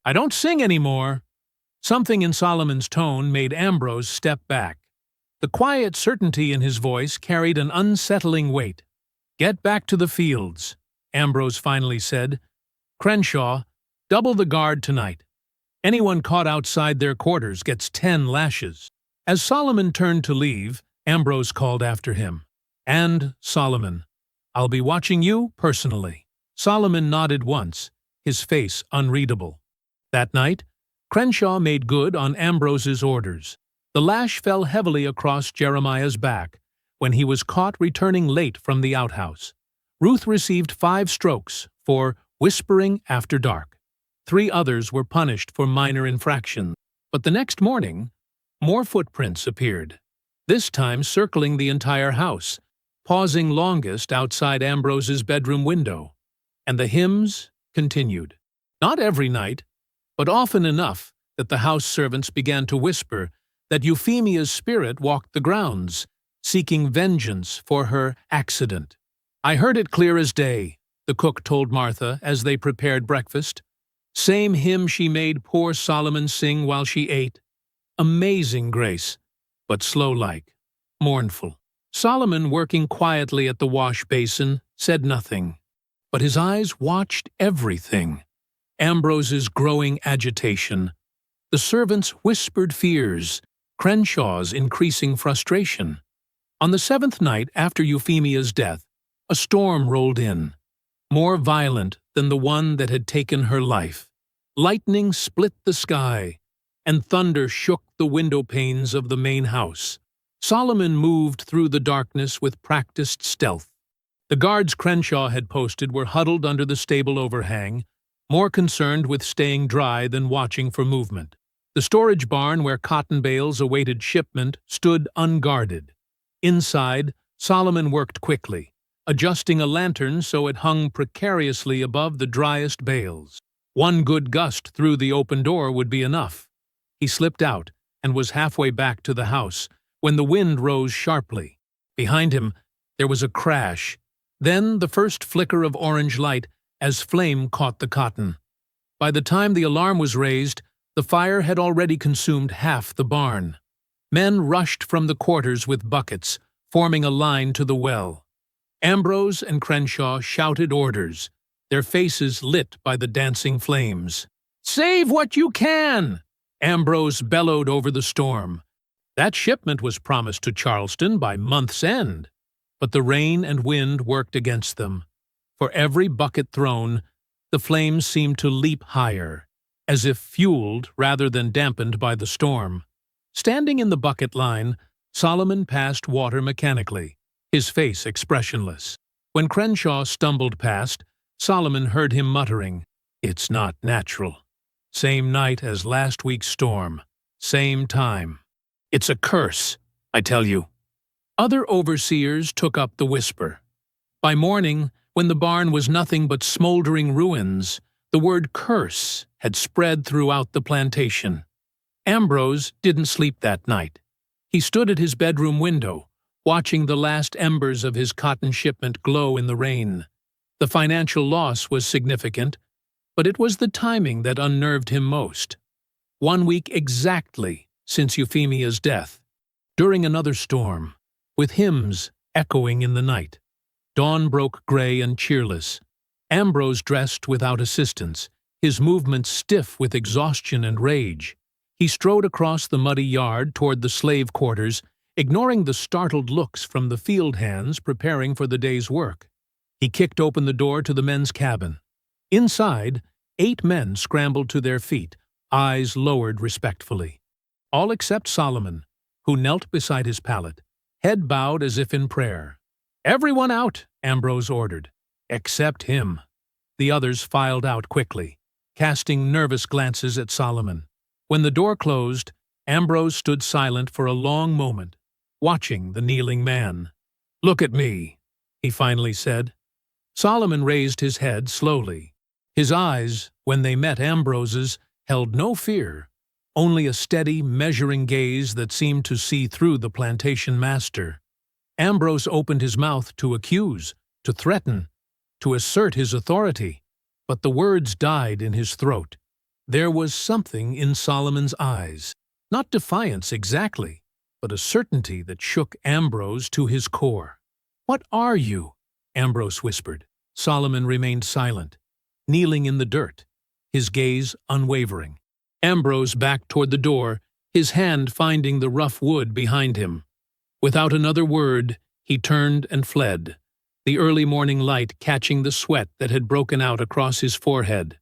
I don't sing anymore. Something in Solomon's tone made Ambrose step back. The quiet certainty in his voice carried an unsettling weight. Get back to the fields, Ambrose finally said. Crenshaw, double the guard tonight. Anyone caught outside their quarters gets 10 lashes. As Solomon turned to leave, Ambrose called after him. And, Solomon, I'll be watching you personally. Solomon nodded once, his face unreadable. That night, Crenshaw made good on Ambrose's orders. The lash fell heavily across Jeremiah's back when he was caught returning late from the outhouse. Ruth received 5 strokes for whispering after dark. 3 others were punished for minor infractions. But the next morning, more footprints appeared, this time circling the entire house, pausing longest outside Ambrose's bedroom window. And the hymns continued. Not every night, but often enough that the house servants began to whisper that Euphemia's spirit walked the grounds, seeking vengeance for her accident. I heard it clear as day, the cook told Martha as they prepared breakfast. Same hymn she made poor Solomon sing while she ate. Amazing grace, but slow-like, mournful. Solomon, working quietly at the wash basin, said nothing, but his eyes watched everything. Ambrose's growing agitation, the servants' whispered fears, Crenshaw's increasing frustration. On the 7th night after Euphemia's death, a storm rolled in, more violent than the one that had taken her life. Lightning split the sky, and thunder shook the window panes of the main house. Solomon moved through the darkness with practiced stealth. The guards Crenshaw had posted were huddled under the stable overhang, more concerned with staying dry than watching for movement. The storage barn where cotton bales awaited shipment stood unguarded. Inside, Solomon worked quickly, adjusting a lantern so it hung precariously above the driest bales. One good gust through the open door would be enough. He slipped out and was halfway back to the house when the wind rose sharply. Behind him, there was a crash, then the first flicker of orange light as flame caught the cotton. By the time the alarm was raised, the fire had already consumed half the barn. Men rushed from the quarters with buckets, forming a line to the well. Ambrose and Crenshaw shouted orders, their faces lit by the dancing flames. "Save what you can!" Ambrose bellowed over the storm. That shipment was promised to Charleston by month's end, but the rain and wind worked against them. For every bucket thrown, the flames seemed to leap higher, as if fueled rather than dampened by the storm. Standing in the bucket line, Solomon passed water mechanically, his face expressionless. When Crenshaw stumbled past, Solomon heard him muttering, "It's not natural. Same night as last week's storm. Same time. It's a curse, I tell you." Other overseers took up the whisper. By morning, when the barn was nothing but smoldering ruins, the word curse had spread throughout the plantation. Ambrose didn't sleep that night. He stood at his bedroom window, watching the last embers of his cotton shipment glow in the rain. The financial loss was significant, but it was the timing that unnerved him most. 1 week exactly since Euphemia's death, during another storm, with hymns echoing in the night. Dawn broke gray and cheerless. Ambrose dressed without assistance, his movements stiff with exhaustion and rage. He strode across the muddy yard toward the slave quarters, ignoring the startled looks from the field hands preparing for the day's work. He kicked open the door to the men's cabin. Inside, 8 men scrambled to their feet, eyes lowered respectfully. All except Solomon, who knelt beside his pallet, head bowed as if in prayer. "Everyone out," Ambrose ordered. "Except him." The others filed out quickly, casting nervous glances at Solomon. When the door closed, Ambrose stood silent for a long moment, watching the kneeling man. "Look at me," he finally said. Solomon raised his head slowly. His eyes, when they met Ambrose's, held no fear, only a steady, measuring gaze that seemed to see through the plantation master. Ambrose opened his mouth to accuse, to threaten, to assert his authority, but the words died in his throat. There was something in Solomon's eyes, not defiance exactly, but a certainty that shook Ambrose to his core. "What are you?" Ambrose whispered. Solomon remained silent, kneeling in the dirt, his gaze unwavering. Ambrose backed toward the door, his hand finding the rough wood behind him. Without another word, he turned and fled, the early morning light catching the sweat that had broken out across his forehead.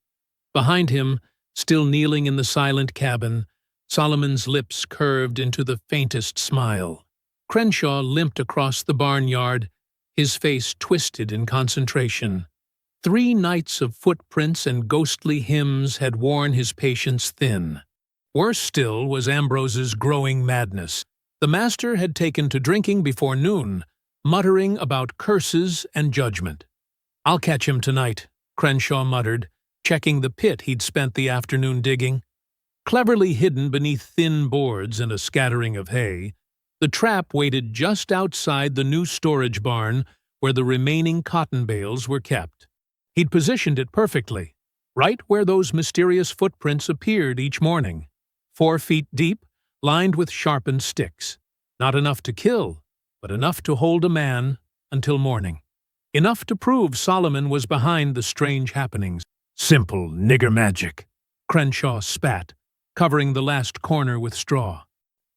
Behind him, still kneeling in the silent cabin, Solomon's lips curved into the faintest smile. Crenshaw limped across the barnyard, his face twisted in concentration. 3 nights of footprints and ghostly hymns had worn his patience thin. Worse still was Ambrose's growing madness. The master had taken to drinking before noon, muttering about curses and judgment. "I'll catch him tonight," Crenshaw muttered, checking the pit he'd spent the afternoon digging. Cleverly hidden beneath thin boards and a scattering of hay, the trap waited just outside the new storage barn where the remaining cotton bales were kept. He'd positioned it perfectly, right where those mysterious footprints appeared each morning, 4 feet deep, lined with sharpened sticks. Not enough to kill, but enough to hold a man until morning. Enough to prove Solomon was behind the strange happenings. "Simple nigger magic," Crenshaw spat, covering the last corner with straw.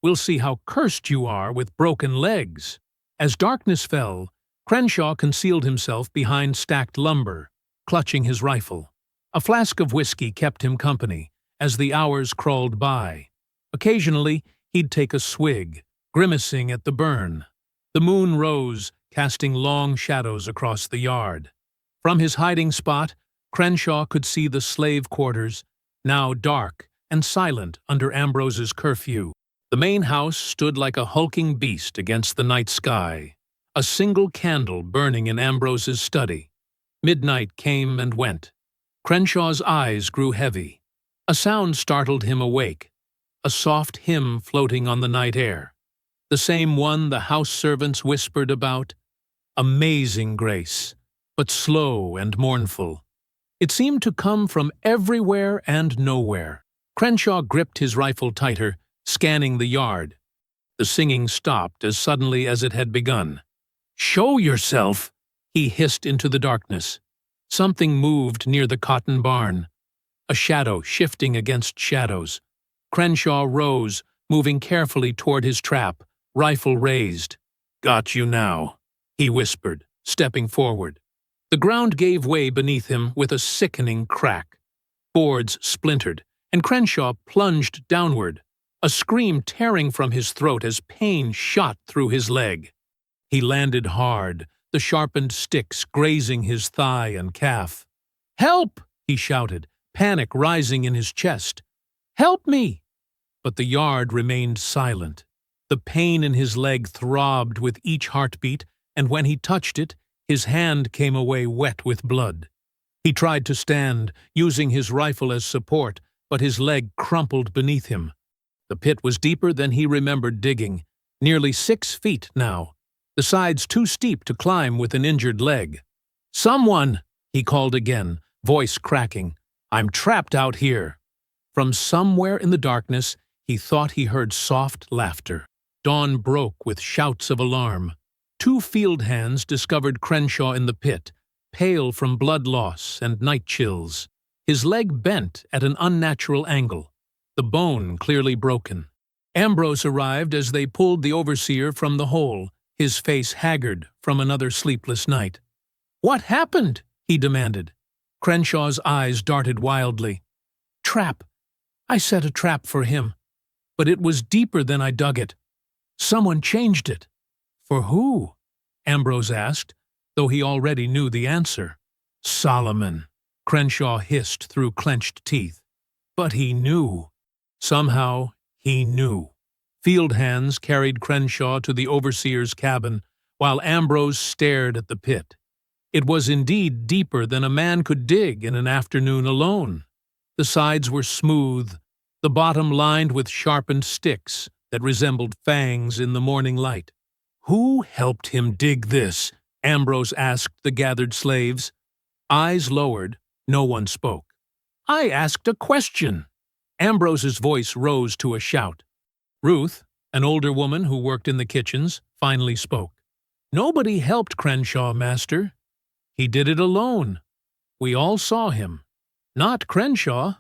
"We'll see how cursed you are with broken legs." As darkness fell, Crenshaw concealed himself behind stacked lumber, clutching his rifle. A flask of whiskey kept him company as the hours crawled by. Occasionally, he'd take a swig, grimacing at the burn. The moon rose, casting long shadows across the yard. From his hiding spot, Crenshaw could see the slave quarters, now dark and silent under Ambrose's curfew. The main house stood like a hulking beast against the night sky, a single candle burning in Ambrose's study. Midnight came and went. Crenshaw's eyes grew heavy. A sound startled him awake, a soft hymn floating on the night air. The same one the house servants whispered about. Amazing grace, but slow and mournful. It seemed to come from everywhere and nowhere. Crenshaw gripped his rifle tighter, scanning the yard. The singing stopped as suddenly as it had begun. "Show yourself!" he hissed into the darkness. Something moved near the cotton barn, a shadow shifting against shadows. Crenshaw rose, moving carefully toward his trap, rifle raised. "Got you now," he whispered, stepping forward. The ground gave way beneath him with a sickening crack. Boards splintered, and Crenshaw plunged downward, a scream tearing from his throat as pain shot through his leg. He landed hard, the sharpened sticks grazing his thigh and calf. "Help!" he shouted, panic rising in his chest. "Help me!" But the yard remained silent. The pain in his leg throbbed with each heartbeat, and when he touched it, his hand came away wet with blood. He tried to stand, using his rifle as support, but his leg crumpled beneath him. The pit was deeper than he remembered digging, nearly 6 feet now, the sides too steep to climb with an injured leg. "Someone!" he called again, voice cracking. "I'm trapped out here." From somewhere in the darkness, he thought he heard soft laughter. Dawn broke with shouts of alarm. 2 field hands discovered Crenshaw in the pit, pale from blood loss and night chills. His leg bent at an unnatural angle, the bone clearly broken. Ambrose arrived as they pulled the overseer from the hole, his face haggard from another sleepless night. "What happened?" he demanded. Crenshaw's eyes darted wildly. Trap! I set a trap for him. But it was deeper than I dug it. Someone changed it. For who? Ambrose asked, though he already knew the answer. Solomon, Crenshaw hissed through clenched teeth. But he knew. Somehow, he knew. Field hands carried Crenshaw to the overseer's cabin, while Ambrose stared at the pit. It was indeed deeper than a man could dig in an afternoon alone. The sides were smooth, the bottom lined with sharpened sticks that resembled fangs in the morning light. Who helped him dig this? Ambrose asked the gathered slaves. Eyes lowered, no one spoke. I asked a question. Ambrose's voice rose to a shout. Ruth, an older woman who worked in the kitchens, finally spoke. Nobody helped Crenshaw, Master. He did it alone. We all saw him. Not Crenshaw.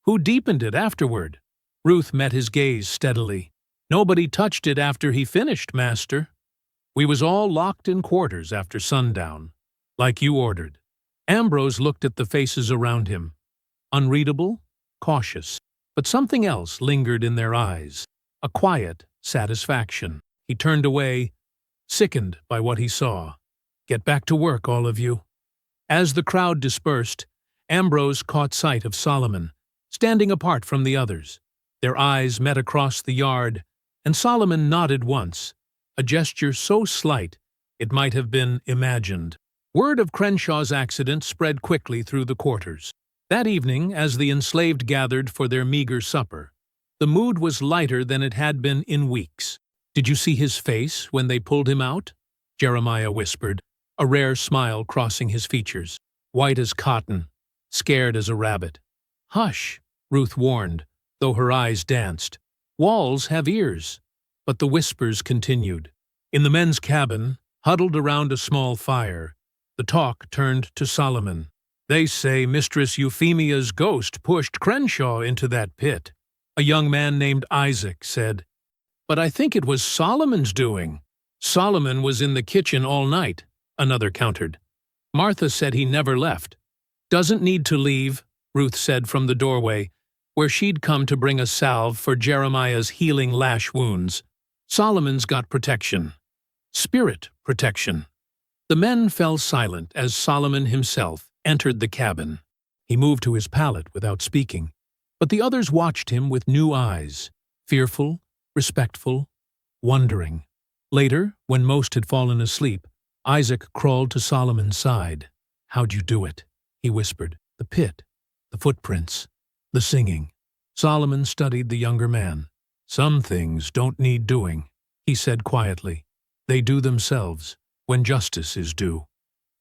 Who deepened it afterward? Ruth met his gaze steadily. Nobody touched it after he finished, Master. We was all locked in quarters after sundown, like you ordered. Ambrose looked at the faces around him. Unreadable, cautious, but something else lingered in their eyes, a quiet satisfaction. He turned away, sickened by what he saw. Get back to work, all of you. As the crowd dispersed, Ambrose caught sight of Solomon, standing apart from the others. Their eyes met across the yard, and Solomon nodded once, a gesture so slight it might have been imagined. Word of Crenshaw's accident spread quickly through the quarters. That evening, as the enslaved gathered for their meager supper, the mood was lighter than it had been in weeks. Did you see his face when they pulled him out? Jeremiah whispered, a rare smile crossing his features. White as cotton, scared as a rabbit. Hush, Ruth warned, though her eyes danced. Walls have ears. But the whispers continued. In the men's cabin, huddled around a small fire, the talk turned to Solomon. They say Mistress Euphemia's ghost pushed Crenshaw into that pit. A young man named Isaac said, But I think it was Solomon's doing. Solomon was in the kitchen all night, another countered. Martha said he never left. Doesn't need to leave, Ruth said from the doorway, where she'd come to bring a salve for Jeremiah's healing lash wounds. Solomon's got protection. Spirit protection. The men fell silent as Solomon himself entered the cabin. He moved to his pallet without speaking, but the others watched him with new eyes, fearful, respectful, wondering. Later, when most had fallen asleep, Isaac crawled to Solomon's side. How'd you do it? He whispered. The pit, the footprints, the singing. Solomon studied the younger man. Some things don't need doing, he said quietly. They do themselves, when justice is due.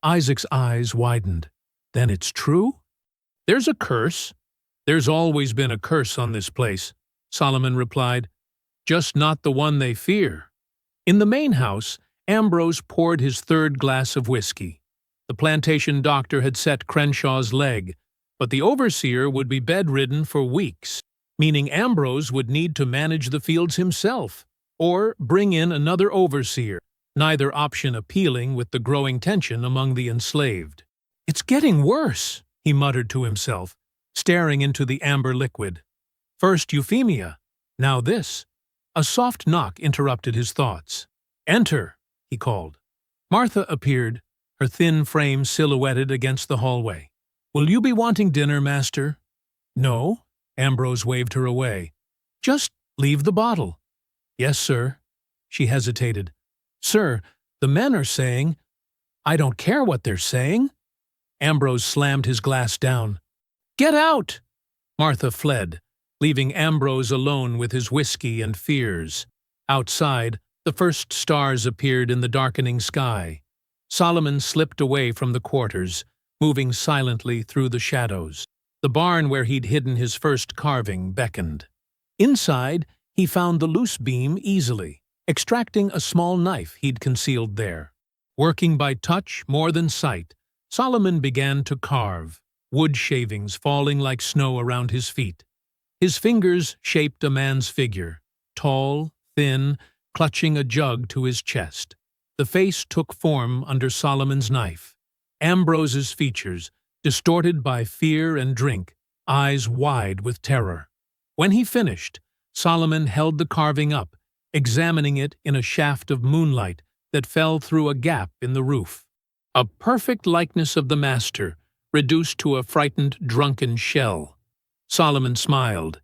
Isaac's eyes widened. Then it's true? There's a curse. There's always been a curse on this place, Solomon replied. Just not the one they fear. In the main house, Ambrose poured his third glass of whiskey. The plantation doctor had set Crenshaw's leg, but the overseer would be bedridden for weeks, meaning Ambrose would need to manage the fields himself, or bring in another overseer, neither option appealing with the growing tension among the enslaved. It's getting worse, he muttered to himself, staring into the amber liquid. First Euphemia, now this. A soft knock interrupted his thoughts. Enter, he called. Martha appeared, her thin frame silhouetted against the hallway. Will you be wanting dinner, Master? No, Ambrose waved her away. Just leave the bottle. Yes, sir. She hesitated. Sir, the men are saying... I don't care what they're saying. Ambrose slammed his glass down. Get out! Martha fled, leaving Ambrose alone with his whiskey and fears. Outside, the first stars appeared in the darkening sky. Solomon slipped away from the quarters, moving silently through the shadows. The barn where he'd hidden his first carving beckoned. Inside, he found the loose beam easily, extracting a small knife he'd concealed there. Working by touch more than sight, Solomon began to carve, wood shavings falling like snow around his feet. His fingers shaped a man's figure, tall, thin, clutching a jug to his chest. The face took form under Solomon's knife. Ambrose's features, distorted by fear and drink, eyes wide with terror. When he finished, Solomon held the carving up, examining it in a shaft of moonlight that fell through a gap in the roof. A perfect likeness of the master, reduced to a frightened, drunken shell. Solomon smiled,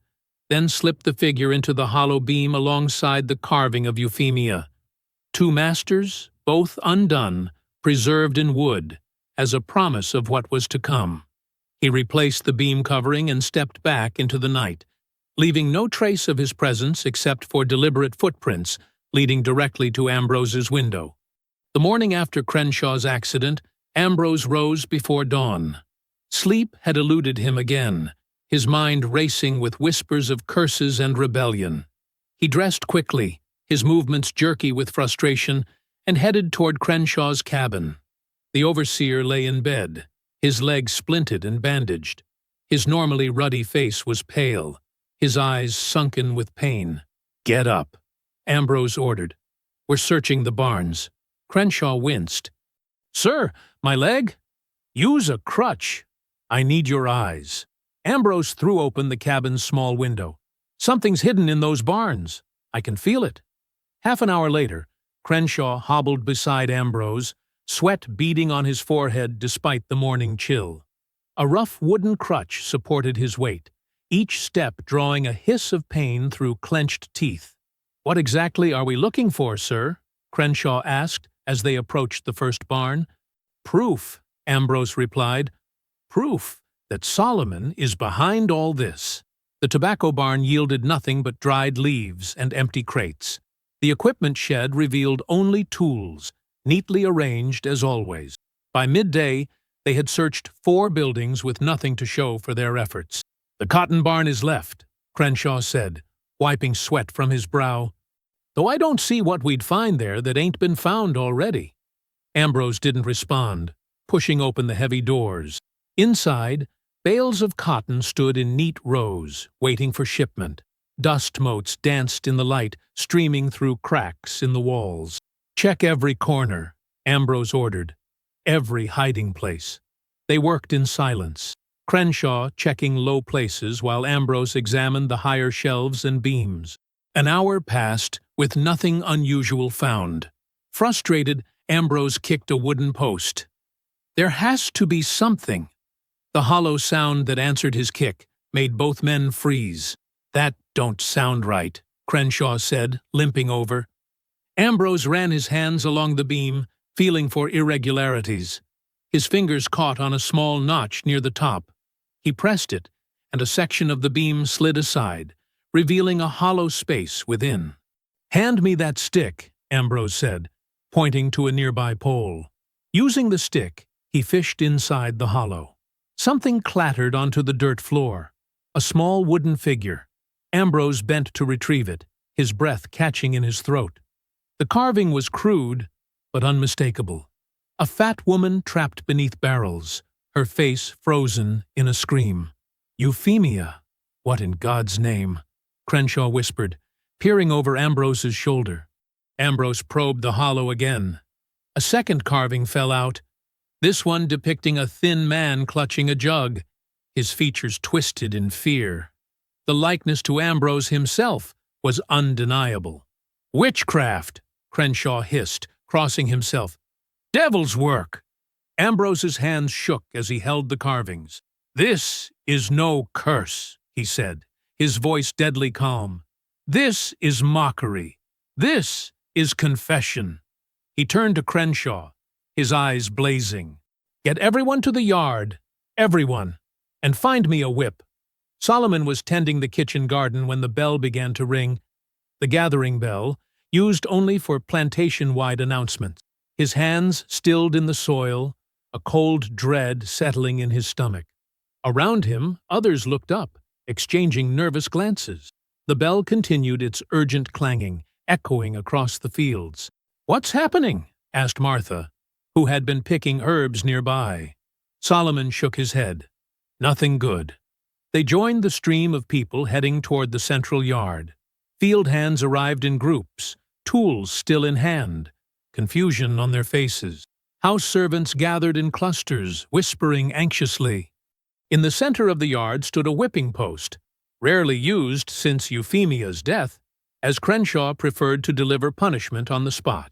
then slipped the figure into the hollow beam alongside the carving of Euphemia. Two masters, both undone, preserved in wood, as a promise of what was to come. He replaced the beam covering and stepped back into the night, leaving no trace of his presence except for deliberate footprints leading directly to Ambrose's window. The morning after Crenshaw's accident, Ambrose rose before dawn. Sleep had eluded him again, his mind racing with whispers of curses and rebellion. He dressed quickly, his movements jerky with frustration, and headed toward Crenshaw's cabin. The overseer lay in bed, his legs splinted and bandaged. His normally ruddy face was pale, his eyes sunken with pain. "Get up," Ambrose ordered. "We're searching the barns." Crenshaw winced. "Sir, my leg?" "Use a crutch." "I need your eyes." Ambrose threw open the cabin's small window. "Something's hidden in those barns. I can feel it." Half an hour later, Crenshaw hobbled beside Ambrose, sweat beading on his forehead despite the morning chill. A rough wooden crutch supported his weight, each step drawing a hiss of pain through clenched teeth. "What exactly are we looking for, sir?" Crenshaw asked as they approached the first barn. "Proof," Ambrose replied. "Proof that Solomon is behind all this." The tobacco barn yielded nothing but dried leaves and empty crates. The equipment shed revealed only tools, neatly arranged as always. By midday, they had searched 4 buildings with nothing to show for their efforts. "The cotton barn is left," Crenshaw said, wiping sweat from his brow. "Though I don't see what we'd find there that ain't been found already." Ambrose didn't respond, pushing open the heavy doors. Inside, bales of cotton stood in neat rows, waiting for shipment. Dust motes danced in the light, streaming through cracks in the walls. "Check every corner," Ambrose ordered. "Every hiding place." They worked in silence, Crenshaw checking low places while Ambrose examined the higher shelves and beams. An hour passed with nothing unusual found. Frustrated, Ambrose kicked a wooden post. "There has to be something." The hollow sound that answered his kick made both men freeze. "That don't sound right," Crenshaw said, limping over. Ambrose ran his hands along the beam, feeling for irregularities. His fingers caught on a small notch near the top. He pressed it, and a section of the beam slid aside, revealing a hollow space within. "Hand me that stick," Ambrose said, pointing to a nearby pole. Using the stick, he fished inside the hollow. Something clattered onto the dirt floor. A small wooden figure. Ambrose bent to retrieve it, his breath catching in his throat. The carving was crude, but unmistakable. A fat woman trapped beneath barrels, her face frozen in a scream. "Euphemia! What in God's name?" Crenshaw whispered, peering over Ambrose's shoulder. Ambrose probed the hollow again. A second carving fell out, this one depicting a thin man clutching a jug, his features twisted in fear. The likeness to Ambrose himself was undeniable. "Witchcraft!" Crenshaw hissed, crossing himself. "Devil's work!" Ambrose's hands shook as he held the carvings. "This is no curse," he said, his voice deadly calm. "This is mockery. This is confession." He turned to Crenshaw, his eyes blazing. "Get everyone to the yard, everyone, and find me a whip." Solomon was tending the kitchen garden when the bell began to ring, the gathering bell, used only for plantation-wide announcements. His hands stilled in the soil, a cold dread settling in his stomach. Around him, others looked up, exchanging nervous glances. The bell continued its urgent clanging, echoing across the fields. "What's happening?" asked Martha, who had been picking herbs nearby. Solomon shook his head. "Nothing good." They joined the stream of people heading toward the central yard. Field hands arrived in groups, tools still in hand, confusion on their faces. House servants gathered in clusters, whispering anxiously. In the center of the yard stood a whipping post, rarely used since Euphemia's death, as Crenshaw preferred to deliver punishment on the spot.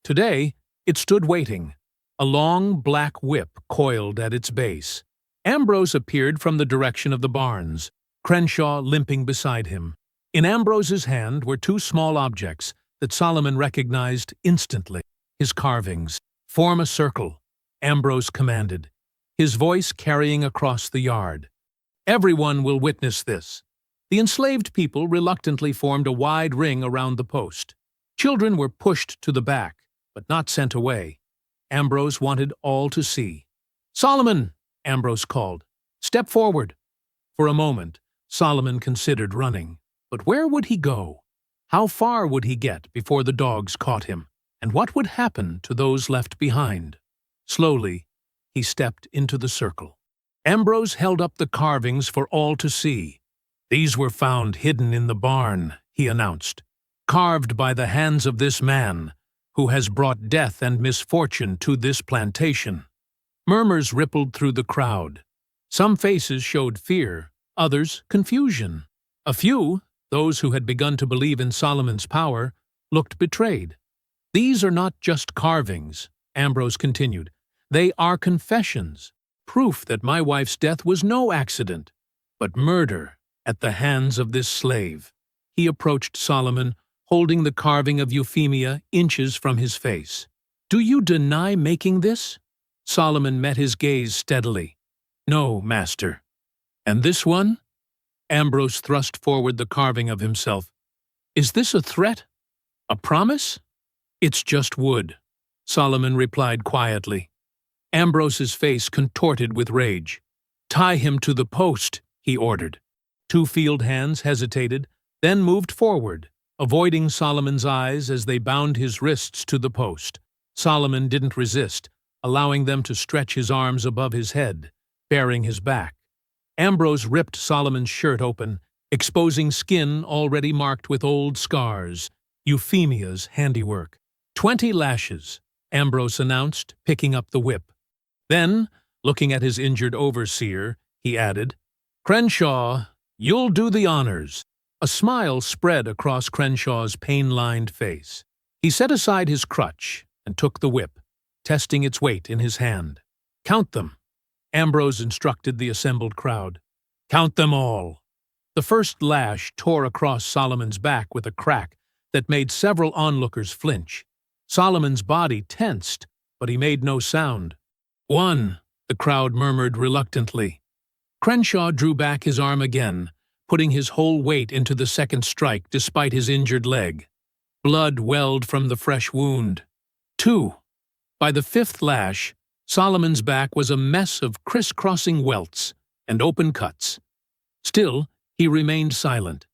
Today, it stood waiting, a long black whip coiled at its base. Ambrose appeared from the direction of the barns, Crenshaw limping beside him. In Ambrose's hand were two small objects that Solomon recognized instantly, his carvings. "Form a circle," Ambrose commanded, his voice carrying across the yard. "Everyone will witness this." The enslaved people reluctantly formed a wide ring around the post. Children were pushed to the back, but not sent away. Ambrose wanted all to see. "Solomon!" Ambrose called. "Step forward." For a moment, Solomon considered running. But where would he go? How far would he get before the dogs caught him? And what would happen to those left behind? Slowly, he stepped into the circle. Ambrose held up the carvings for all to see. "These were found hidden in the barn," he announced, "carved by the hands of this man, who has brought death and misfortune to this plantation." Murmurs rippled through the crowd. Some faces showed fear, others confusion. A few, those who had begun to believe in Solomon's power, looked betrayed. "These are not just carvings," Ambrose continued. "They are confessions, proof that my wife's death was no accident, but murder at the hands of this slave." He approached Solomon, holding the carving of Euphemia inches from his face. "Do you deny making this?" Solomon met his gaze steadily. "No, master." "And this one?" Ambrose thrust forward the carving of himself. "Is this a threat? A promise?" "It's just wood," Solomon replied quietly. Ambrose's face contorted with rage. "Tie him to the post," he ordered. Two field hands hesitated, then moved forward, avoiding Solomon's eyes as they bound his wrists to the post. Solomon didn't resist, allowing them to stretch his arms above his head, baring his back. Ambrose ripped Solomon's shirt open, exposing skin already marked with old scars, Euphemia's handiwork. 20 lashes, Ambrose announced, picking up the whip. Then, looking at his injured overseer, he added, "Crenshaw, you'll do the honors." A smile spread across Crenshaw's pain-lined face. He set aside his crutch and took the whip, testing its weight in his hand. "Count them," Ambrose instructed the assembled crowd. "Count them all." The first lash tore across Solomon's back with a crack that made several onlookers flinch. Solomon's body tensed, but he made no sound. "One," the crowd murmured reluctantly. Crenshaw drew back his arm again, putting his whole weight into the second strike despite his injured leg. Blood welled from the fresh wound. 2. By the fifth lash, Solomon's back was a mess of crisscrossing welts and open cuts. Still, he remained silent,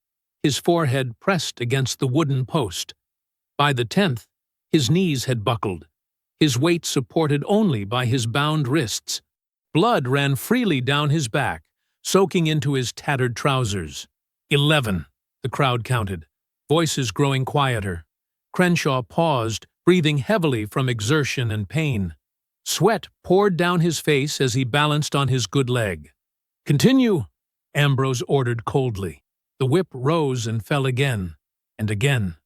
his forehead pressed against the wooden post. By the 10th, his knees had buckled, his weight supported only by his bound wrists. Blood ran freely down his back, soaking into his tattered trousers. 11, the crowd counted, voices growing quieter. Crenshaw paused, breathing heavily from exertion and pain. Sweat poured down his face as he balanced on his good leg. "Continue," Ambrose ordered coldly. The whip rose and fell again, and again.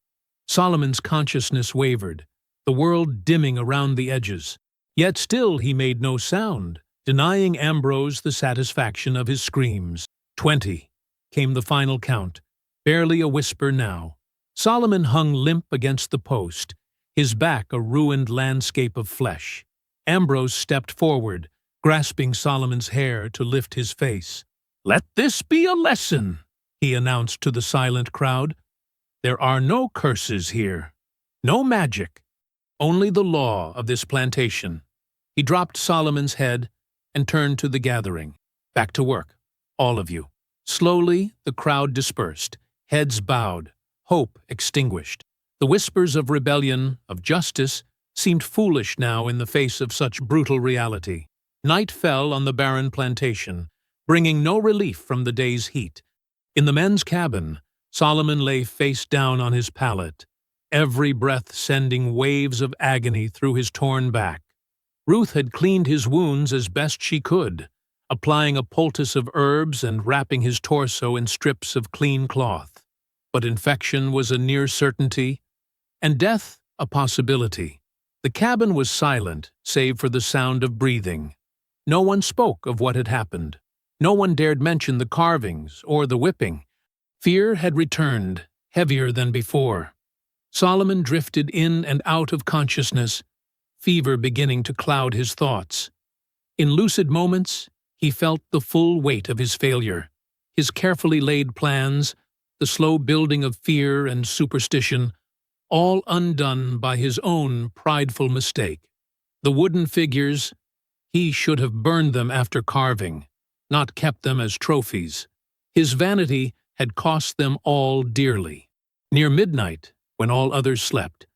Solomon's consciousness wavered, the world dimming around the edges. Yet still he made no sound, denying Ambrose the satisfaction of his screams. 20, came the final count, barely a whisper now. Solomon hung limp against the post, his back a ruined landscape of flesh. Ambrose stepped forward, grasping Solomon's hair to lift his face. "Let this be a lesson," he announced to the silent crowd. "There are no curses here, no magic, only the law of this plantation." He dropped Solomon's head and turned to the gathering. "Back to work, all of you." Slowly, the crowd dispersed, heads bowed, hope extinguished. The whispers of rebellion, of justice, seemed foolish now in the face of such brutal reality. Night fell on the barren plantation, bringing no relief from the day's heat. In the men's cabin, Solomon lay face down on his pallet, every breath sending waves of agony through his torn back. Ruth had cleaned his wounds as best she could, applying a poultice of herbs and wrapping his torso in strips of clean cloth. But infection was a near certainty, and death a possibility. The cabin was silent, save for the sound of breathing. No one spoke of what had happened. No one dared mention the carvings or the whipping. Fear had returned, heavier than before. Solomon drifted in and out of consciousness, fever beginning to cloud his thoughts. In lucid moments, he felt the full weight of his failure. His carefully laid plans, the slow building of fear and superstition, all undone by his own prideful mistake. The wooden figures, he should have burned them after carving, not kept them as trophies. His vanity had cost them all dearly. Near midnight, when all others slept,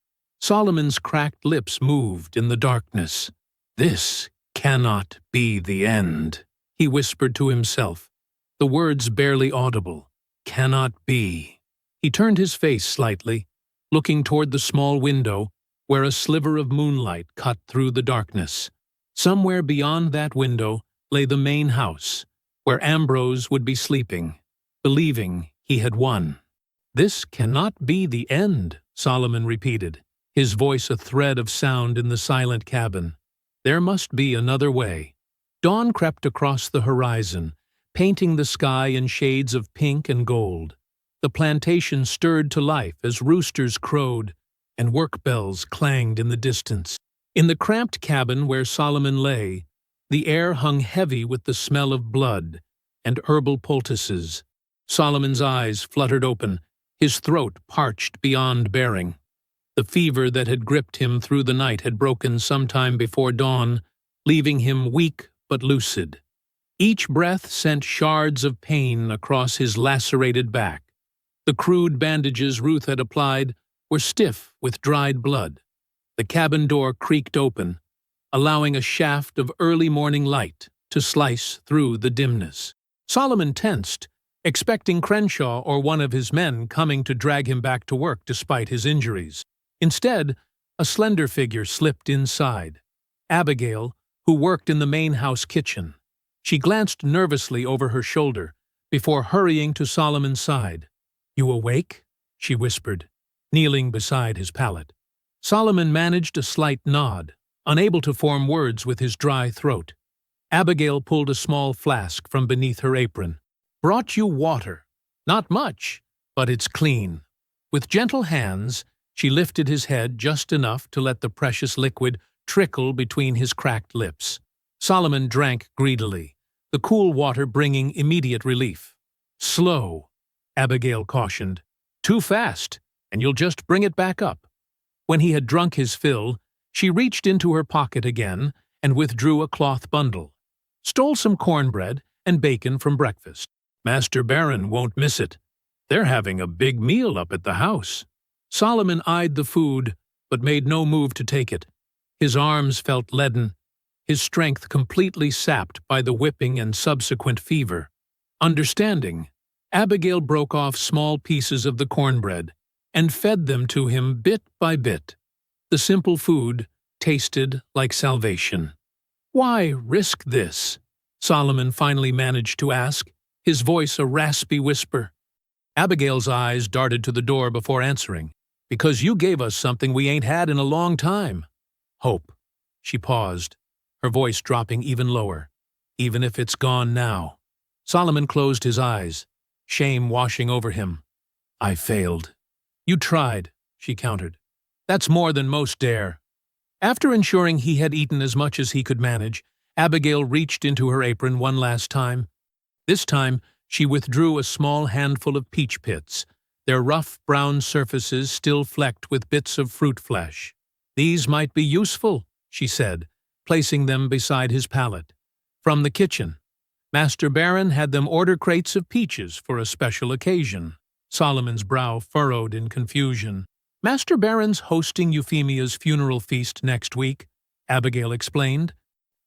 Solomon's cracked lips moved in the darkness. "This cannot be the end," he whispered to himself, the words barely audible. "Cannot be." He turned his face slightly, looking toward the small window where a sliver of moonlight cut through the darkness. Somewhere beyond that window lay the main house, where Ambrose would be sleeping, believing he had won. "This cannot be the end," Solomon repeated, his voice a thread of sound in the silent cabin. There must be another way. Dawn crept across the horizon, painting the sky in shades of pink and gold. The plantation stirred to life as roosters crowed and work bells clanged in the distance. In the cramped cabin where Solomon lay, the air hung heavy with the smell of blood and herbal poultices. Solomon's eyes fluttered open, his throat parched beyond bearing. The fever that had gripped him through the night had broken sometime before dawn, leaving him weak but lucid. Each breath sent shards of pain across his lacerated back. The crude bandages Ruth had applied were stiff with dried blood. The cabin door creaked open, allowing a shaft of early morning light to slice through the dimness. Solomon tensed, expecting Crenshaw or one of his men coming to drag him back to work despite his injuries. Instead, a slender figure slipped inside. Abigail, who worked in the main house kitchen. She glanced nervously over her shoulder before hurrying to Solomon's side. "You awake?" she whispered, kneeling beside his pallet. Solomon managed a slight nod, unable to form words with his dry throat. Abigail pulled a small flask from beneath her apron. "Brought you water. Not much, but it's clean." With gentle hands, she lifted his head just enough to let the precious liquid trickle between his cracked lips. Solomon drank greedily, the cool water bringing immediate relief. "Slow," Abigail cautioned. "Too fast, and you'll just bring it back up." When he had drunk his fill, she reached into her pocket again and withdrew a cloth bundle. "Stole some cornbread and bacon from breakfast. Master Baron won't miss it. They're having a big meal up at the house." Solomon eyed the food, but made no move to take it. His arms felt leaden, his strength completely sapped by the whipping and subsequent fever. Understanding, Abigail broke off small pieces of the cornbread and fed them to him bit by bit. The simple food tasted like salvation. "Why risk this?" Solomon finally managed to ask, his voice a raspy whisper. Abigail's eyes darted to the door before answering. "Because you gave us something we ain't had in a long time." "Hope." She paused, her voice dropping even lower. "Even if it's gone now." Solomon closed his eyes, shame washing over him. "I failed." "You tried," she countered. "That's more than most dare." After ensuring he had eaten as much as he could manage, Abigail reached into her apron one last time. This time, she withdrew a small handful of peach pits, their rough brown surfaces still flecked with bits of fruit flesh. "These might be useful," she said, placing them beside his pallet. "From the kitchen. Master Baron had them order crates of peaches for a special occasion." Solomon's brow furrowed in confusion. "Master Baron's hosting Euphemia's funeral feast next week," Abigail explained.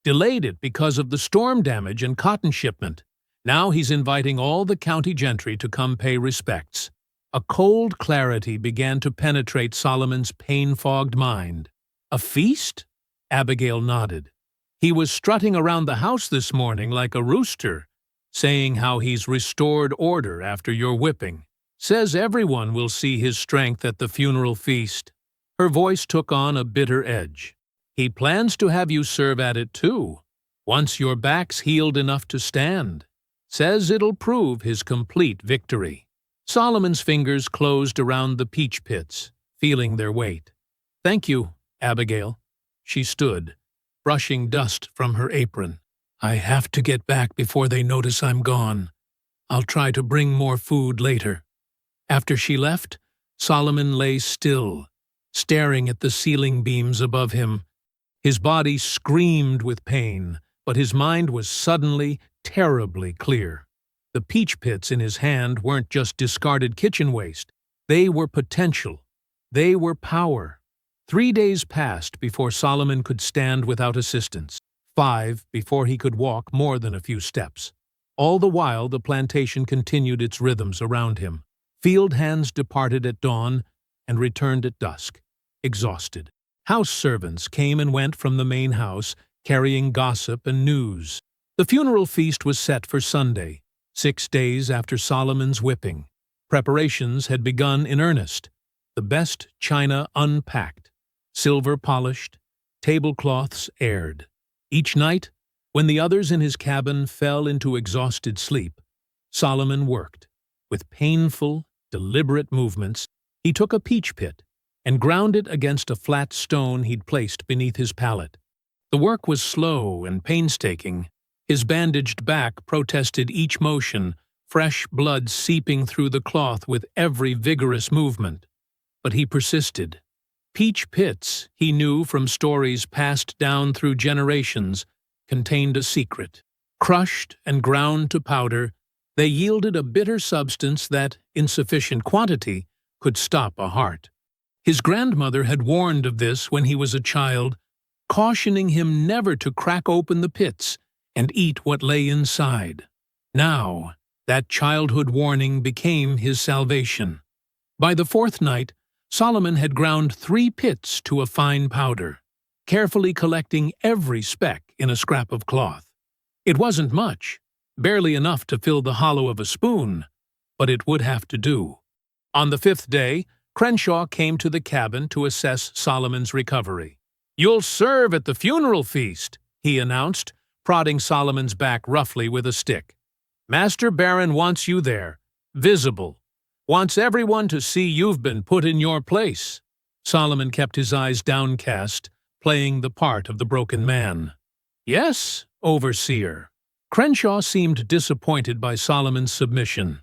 "Delayed it because of the storm damage and cotton shipment. Now he's inviting all the county gentry to come pay respects." A cold clarity began to penetrate Solomon's pain-fogged mind. A feast? Abigail nodded. "He was strutting around the house this morning like a rooster, saying how he's restored order after your whipping. Says everyone will see his strength at the funeral feast." Her voice took on a bitter edge. "He plans to have you serve at it too, once your back's healed enough to stand. Says it'll prove his complete victory." Solomon's fingers closed around the peach pits, feeling their weight. "Thank you, Abigail." She stood, brushing dust from her apron. "I have to get back before they notice I'm gone. I'll try to bring more food later." After she left, Solomon lay still, staring at the ceiling beams above him. His body screamed with pain, but his mind was suddenly, terribly clear. The peach pits in his hand weren't just discarded kitchen waste. They were potential. They were power. 3 days passed before Solomon could stand without assistance. 5 before he could walk more than a few steps. All the while, the plantation continued its rhythms around him. Field hands departed at dawn and returned at dusk, exhausted. House servants came and went from the main house, carrying gossip and news. The funeral feast was set for Sunday, 6 days after Solomon's whipping. Preparations had begun in earnest. The best china unpacked, silver polished, tablecloths aired. Each night, when the others in his cabin fell into exhausted sleep, Solomon worked. With painful, deliberate movements, he took a peach pit and ground it against a flat stone he'd placed beneath his pallet. The work was slow and painstaking. His bandaged back protested each motion, fresh blood seeping through the cloth with every vigorous movement. But he persisted. Peach pits, he knew from stories passed down through generations, contained a secret. Crushed and ground to powder, they yielded a bitter substance that, in sufficient quantity, could stop a heart. His grandmother had warned of this when he was a child, cautioning him never to crack open the pits and eat what lay inside. Now, that childhood warning became his salvation. By the 4th night, Solomon had ground 3 pits to a fine powder, carefully collecting every speck in a scrap of cloth. It wasn't much, barely enough to fill the hollow of a spoon, but it would have to do. On the 5th day, Crenshaw came to the cabin to assess Solomon's recovery. "You'll serve at the funeral feast," he announced, prodding Solomon's back roughly with a stick. "Master Baron wants you there, visible. Wants everyone to see you've been put in your place." Solomon kept his eyes downcast, playing the part of the broken man. "Yes, overseer." Crenshaw seemed disappointed by Solomon's submission.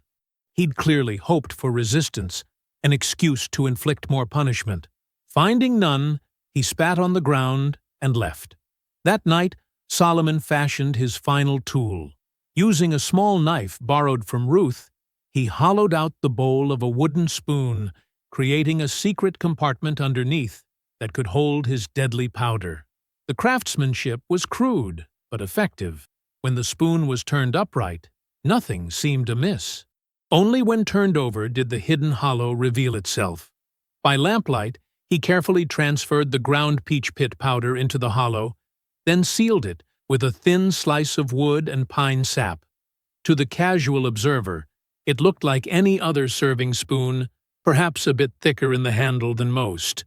He'd clearly hoped for resistance, an excuse to inflict more punishment. Finding none, he spat on the ground and left. That night, Solomon fashioned his final tool. Using a small knife borrowed from Ruth, he hollowed out the bowl of a wooden spoon, creating a secret compartment underneath that could hold his deadly powder. The craftsmanship was crude, but effective. When the spoon was turned upright, nothing seemed amiss. Only when turned over did the hidden hollow reveal itself. By lamplight, he carefully transferred the ground peach pit powder into the hollow, then sealed it with a thin slice of wood and pine sap. To the casual observer, it looked like any other serving spoon, perhaps a bit thicker in the handle than most.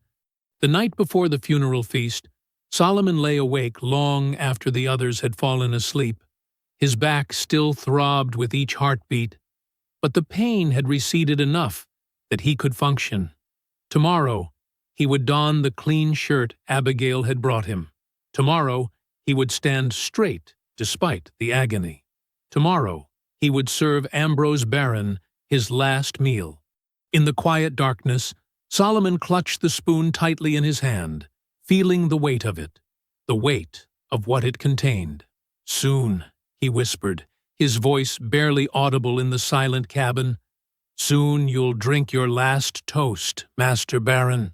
The night before the funeral feast, Solomon lay awake long after the others had fallen asleep. His back still throbbed with each heartbeat, but the pain had receded enough that he could function. Tomorrow, he would don the clean shirt Abigail had brought him. Tomorrow, he would stand straight despite the agony. Tomorrow, he would serve Ambrose Barron his last meal. In the quiet darkness, Solomon clutched the spoon tightly in his hand, feeling the weight of it, the weight of what it contained. "Soon," he whispered, his voice barely audible in the silent cabin. "Soon you'll drink your last toast, Master Baron."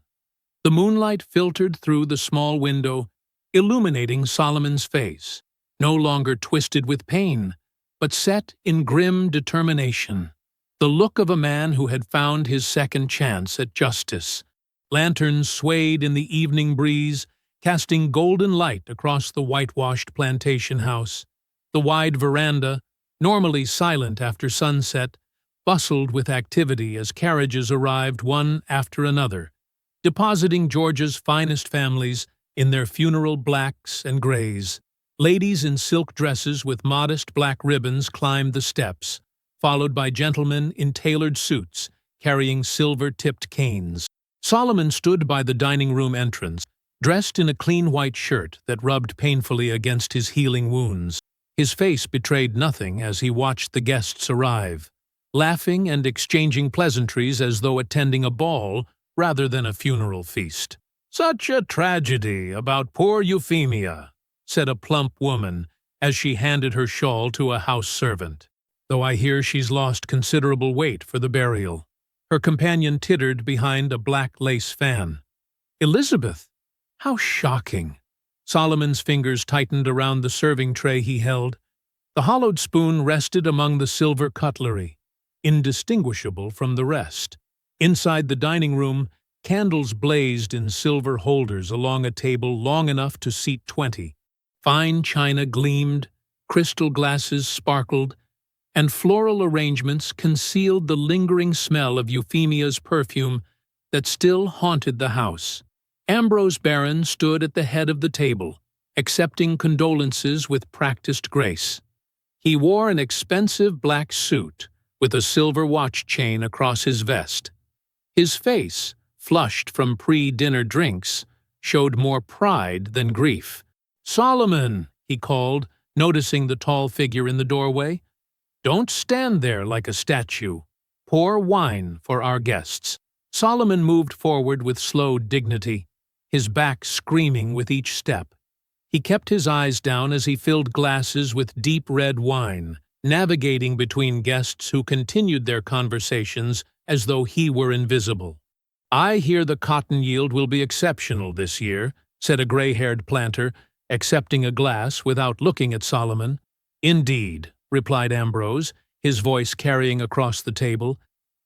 The moonlight filtered through the small window, illuminating Solomon's face, no longer twisted with pain, but set in grim determination. The look of a man who had found his second chance at justice. Lanterns swayed in the evening breeze, casting golden light across the whitewashed plantation house. The wide veranda, normally silent after sunset, bustled with activity as carriages arrived one after another, depositing Georgia's finest families in their funeral blacks and grays. Ladies in silk dresses with modest black ribbons climbed the steps, followed by gentlemen in tailored suits carrying silver-tipped canes. Solomon stood by the dining room entrance, dressed in a clean white shirt that rubbed painfully against his healing wounds. His face betrayed nothing as he watched the guests arrive, laughing and exchanging pleasantries as though attending a ball rather than a funeral feast. "Such a tragedy about poor Euphemia," said a plump woman as she handed her shawl to a house servant. "Though I hear she's lost considerable weight for the burial." Her companion tittered behind a black lace fan. "Elizabeth! How shocking!" Solomon's fingers tightened around the serving tray he held. The hollowed spoon rested among the silver cutlery, indistinguishable from the rest. Inside the dining room, candles blazed in silver holders along a table long enough to seat 20. Fine china gleamed, crystal glasses sparkled, and floral arrangements concealed the lingering smell of Euphemia's perfume that still haunted the house. Ambrose Barron stood at the head of the table, accepting condolences with practiced grace. He wore an expensive black suit with a silver watch chain across his vest. His face, flushed from pre-dinner drinks, showed more pride than grief. "Solomon," he called, noticing the tall figure in the doorway. "Don't stand there like a statue. Pour wine for our guests." Solomon moved forward with slow dignity, his back screaming with each step. He kept his eyes down as he filled glasses with deep red wine, navigating between guests who continued their conversations as though he were invisible. "I hear the cotton yield will be exceptional this year," said a gray-haired planter, accepting a glass without looking at Solomon. "Indeed," replied Ambrose, his voice carrying across the table.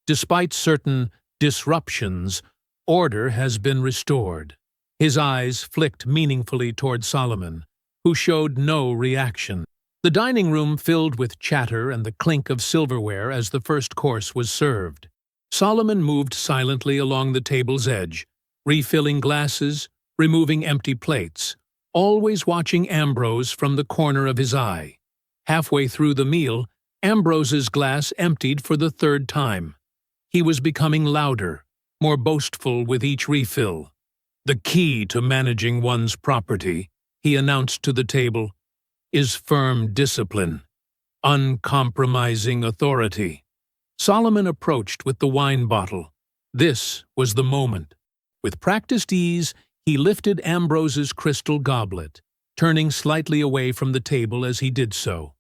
"Despite certain disruptions, order has been restored." His eyes flicked meaningfully toward Solomon, who showed no reaction. The dining room filled with chatter and the clink of silverware as the first course was served. Solomon moved silently along the table's edge, refilling glasses, removing empty plates, always watching Ambrose from the corner of his eye. Halfway through the meal, Ambrose's glass emptied for the third time. He was becoming louder, more boastful with each refill. "The key to managing one's property," he announced to the table, "is firm discipline, uncompromising authority." Solomon approached with the wine bottle. This was the moment. With practiced ease, he lifted Ambrose's crystal goblet, turning slightly away from the table as he did so.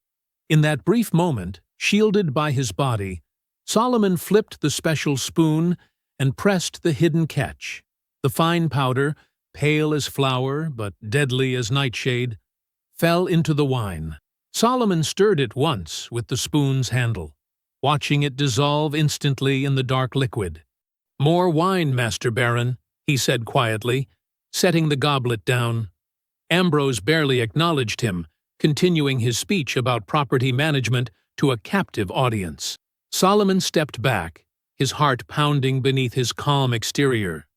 In that brief moment, shielded by his body, Solomon flipped the special spoon and pressed the hidden catch. The fine powder, pale as flour but deadly as nightshade, fell into the wine. Solomon stirred it once with the spoon's handle, watching it dissolve instantly in the dark liquid. "More wine, Master Baron," he said quietly, setting the goblet down. Ambrose barely acknowledged him, continuing his speech about property management to a captive audience. Solomon stepped back, his heart pounding beneath his calm exterior.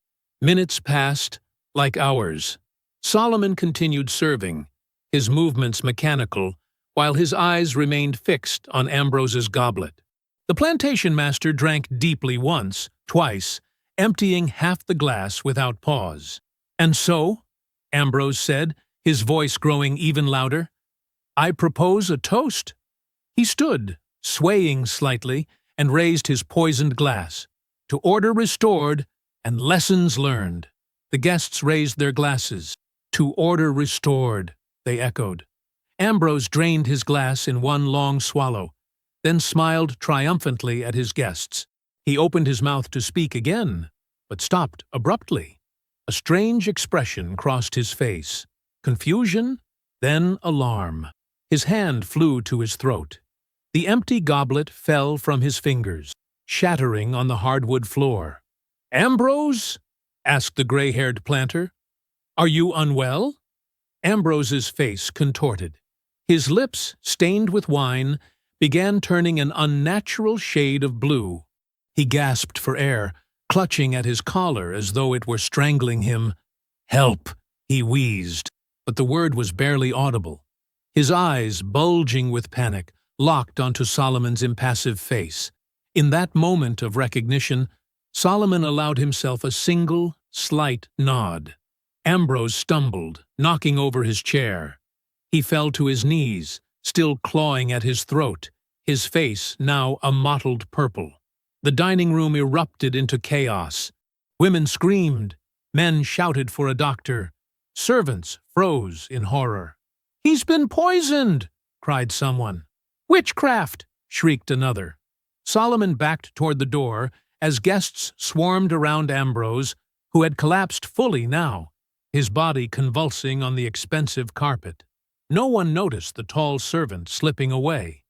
Minutes passed, like hours. Solomon continued serving, his movements mechanical, while his eyes remained fixed on Ambrose's goblet. The plantation master drank deeply once, twice, emptying half the glass without pause. "And so," Ambrose said, his voice growing even louder, "I propose a toast." He stood, swaying slightly, and raised his poisoned glass. "To order restored and lessons learned." The guests raised their glasses. "To order restored," they echoed. Ambrose drained his glass in one long swallow, then smiled triumphantly at his guests. He opened his mouth to speak again, but stopped abruptly. A strange expression crossed his face. Confusion, then alarm. His hand flew to his throat. The empty goblet fell from his fingers, shattering on the hardwood floor. "Ambrose?" asked the gray-haired planter. Are you unwell? Ambrose's face contorted. His lips, stained with wine, began turning an unnatural shade of blue. He gasped for air, clutching at his collar as though it were strangling him. "Help!" he wheezed, but the word was barely audible. His eyes, bulging with panic, locked onto Solomon's impassive face. In that moment of recognition, Solomon allowed himself a single, slight nod. Ambrose stumbled, knocking over his chair. He fell to his knees, still clawing at his throat, his face now a mottled purple. The dining room erupted into chaos. Women screamed. Men shouted for a doctor. Servants froze in horror. "He's been poisoned!" cried someone. "Witchcraft!" shrieked another. Solomon backed toward the door as guests swarmed around Ambrose, who had collapsed fully now, his body convulsing on the expensive carpet. No one noticed the tall servant slipping away.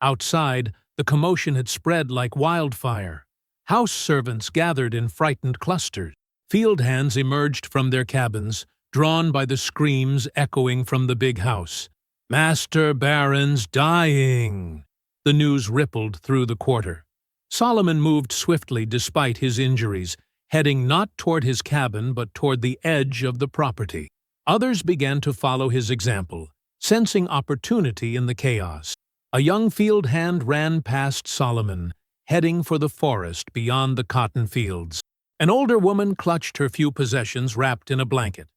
Outside, the commotion had spread like wildfire. House servants gathered in frightened clusters. Field hands emerged from their cabins, drawn by the screams echoing from the big house. "Master Baron's dying!" The news rippled through the quarter. Solomon moved swiftly despite his injuries, heading not toward his cabin but toward the edge of the property. Others began to follow his example, sensing opportunity in the chaos. A young field hand ran past Solomon, heading for the forest beyond the cotton fields. An older woman clutched her few possessions wrapped in a blanket.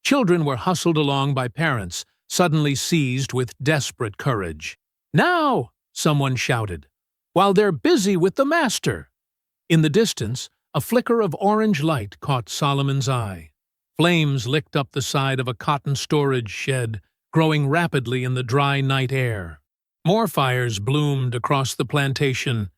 Children were hustled along by parents, suddenly seized with desperate courage. "Now!" someone shouted, "while they're busy with the master!" In the distance, a flicker of orange light caught Solomon's eye. Flames licked up the side of a cotton storage shed, growing rapidly in the dry night air. More fires bloomed across the plantation,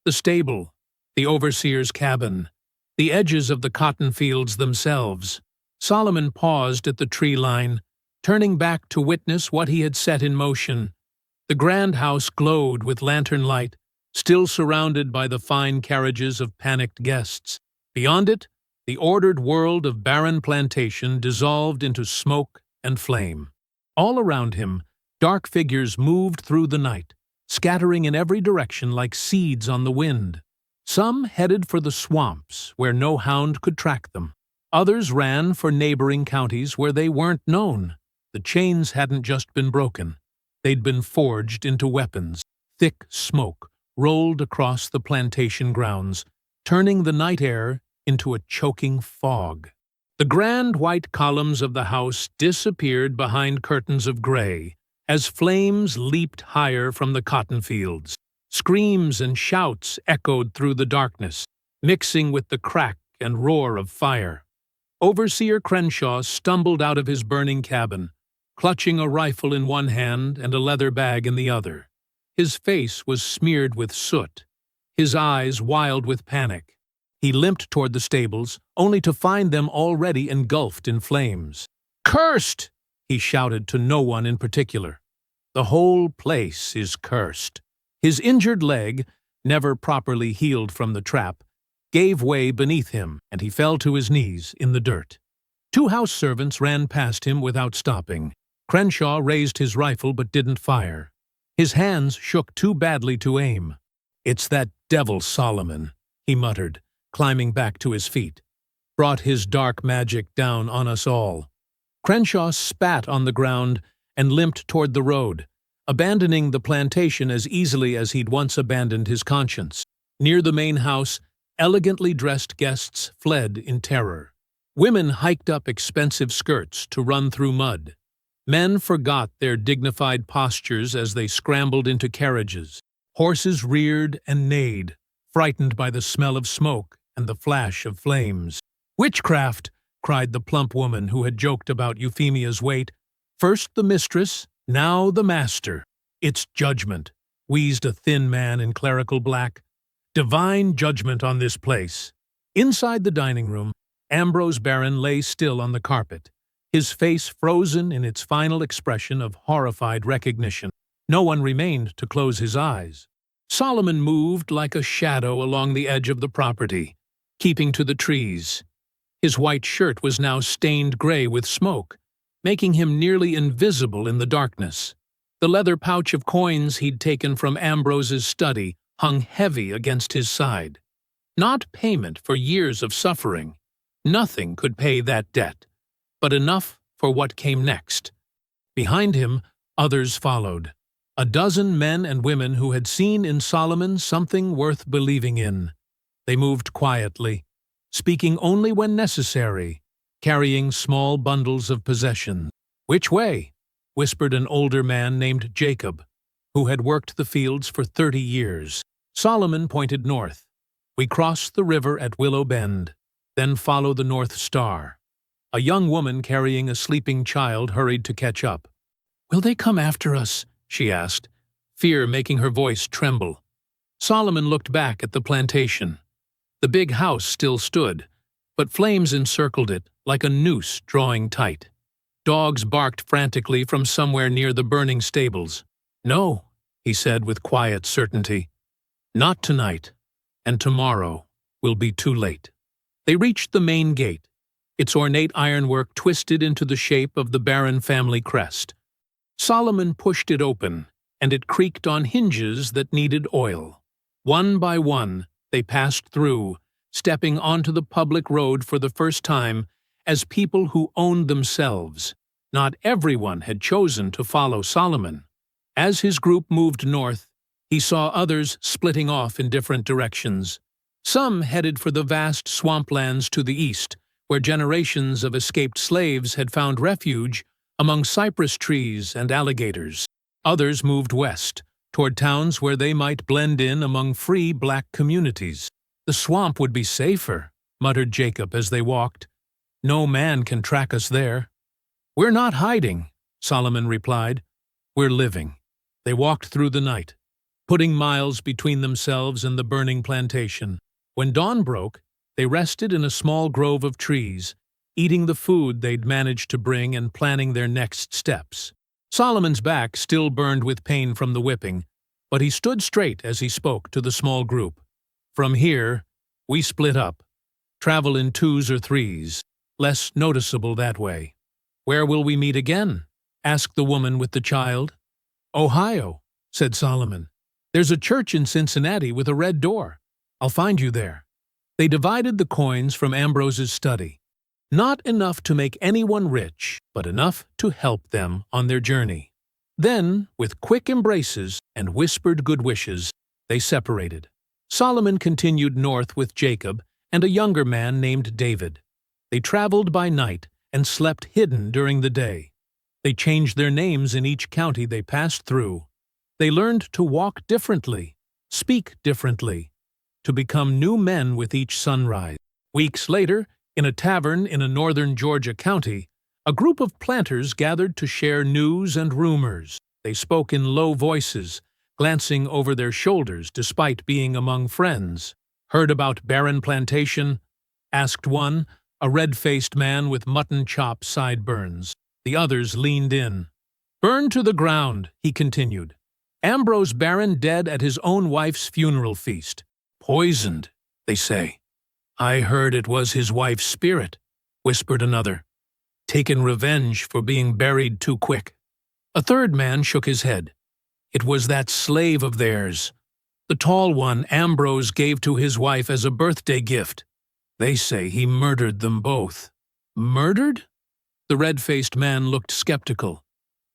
the stable, the overseer's cabin, the edges of the cotton fields themselves. Solomon paused at the tree line, turning back to witness what he had set in motion. The grand house glowed with lantern light, still surrounded by the fine carriages of panicked guests. Beyond it, the ordered world of barren Plantation dissolved into smoke and flame. All around him, dark figures moved through the night, scattering in every direction like seeds on the wind. Some headed for the swamps, where no hound could track them. Others ran for neighboring counties where they weren't known. The chains hadn't just been broken. They'd been forged into weapons. Thick smoke rolled across the plantation grounds, turning the night air into a choking fog. The grand white columns of the house disappeared behind curtains of gray as flames leaped higher from the cotton fields. Screams and shouts echoed through the darkness, mixing with the crack and roar of fire. Overseer Crenshaw stumbled out of his burning cabin, clutching a rifle in one hand and a leather bag in the other. His face was smeared with soot, his eyes wild with panic. He limped toward the stables, only to find them already engulfed in flames. "Cursed!" he shouted to no one in particular. "The whole place is cursed." His injured leg, never properly healed from the trap, gave way beneath him, and he fell to his knees in the dirt. Two house servants ran past him without stopping. Crenshaw raised his rifle but didn't fire. His hands shook too badly to aim. "It's that devil Solomon," he muttered, climbing back to his feet. "Brought his dark magic down on us all." Crenshaw spat on the ground and limped toward the road, abandoning the plantation as easily as he'd once abandoned his conscience. Near the main house, elegantly dressed guests fled in terror. Women hiked up expensive skirts to run through mud. Men forgot their dignified postures as they scrambled into carriages. Horses reared and neighed, frightened by the smell of smoke and the flash of flames. "Witchcraft!" cried the plump woman who had joked about Euphemia's weight. "First the mistress, now the master." "It's judgment," wheezed a thin man in clerical black. "Divine judgment on this place." Inside the dining room, Ambrose Barron lay still on the carpet, his face frozen in its final expression of horrified recognition. No one remained to close his eyes. Solomon moved like a shadow along the edge of the property, keeping to the trees. His white shirt was now stained gray with smoke, making him nearly invisible in the darkness. The leather pouch of coins he'd taken from Ambrose's study hung heavy against his side. Not payment for years of suffering. Nothing could pay that debt, but enough for what came next. Behind him, others followed. A dozen men and women who had seen in Solomon something worth believing in. They moved quietly, speaking only when necessary, carrying small bundles of possessions. "Which way?" whispered an older man named Jacob, who had worked the fields for 30 years. Solomon pointed north. "We cross the river at Willow Bend, then follow the North Star." A young woman carrying a sleeping child hurried to catch up. "Will they come after us?" she asked, fear making her voice tremble. Solomon looked back at the plantation. The big house still stood, but flames encircled it like a noose drawing tight. Dogs barked frantically from somewhere near the burning stables. "No," he said with quiet certainty. "Not tonight, and tomorrow will be too late." They reached the main gate, its ornate ironwork twisted into the shape of the Barron family crest. Solomon pushed it open, and it creaked on hinges that needed oil. One by one, they passed through, stepping onto the public road for the first time as people who owned themselves. Not everyone had chosen to follow Solomon. As his group moved north, he saw others splitting off in different directions. Some headed for the vast swamplands to the east, where generations of escaped slaves had found refuge among cypress trees and alligators. Others moved west, toward towns where they might blend in among free black communities. "The swamp would be safer," muttered Jacob as they walked. "No man can track us there." "We're not hiding," Solomon replied. "We're living." They walked through the night, putting miles between themselves and the burning plantation. When dawn broke, they rested in a small grove of trees, eating the food they'd managed to bring and planning their next steps. Solomon's back still burned with pain from the whipping, but he stood straight as he spoke to the small group. "From here, we split up. Travel in 2s or 3s, less noticeable that way." "Where will we meet again?" asked the woman with the child. "Ohio," said Solomon. "There's a church in Cincinnati with a red door. I'll find you there." They divided the coins from Ambrose's study. Not enough to make anyone rich, but enough to help them on their journey. Then, with quick embraces and whispered good wishes, they separated. Solomon continued north with Jacob and a younger man named David. They traveled by night and slept hidden during the day. They changed their names in each county they passed through. They learned to walk differently, speak differently, to become new men with each sunrise. Weeks later, in a tavern in a northern Georgia county, a group of planters gathered to share news and rumors. They spoke in low voices, glancing over their shoulders despite being among friends. "Heard about Barron Plantation?" asked one, a red-faced man with mutton chop sideburns. The others leaned in. "Burned to the ground," he continued. "Ambrose Barron dead at his own wife's funeral feast. Poisoned, they say." "I heard it was his wife's spirit," whispered another. "Taken revenge for being buried too quick." A third man shook his head. "It was that slave of theirs, the tall one Ambrose gave to his wife as a birthday gift. They say he murdered them both." "Murdered?" The red-faced man looked skeptical.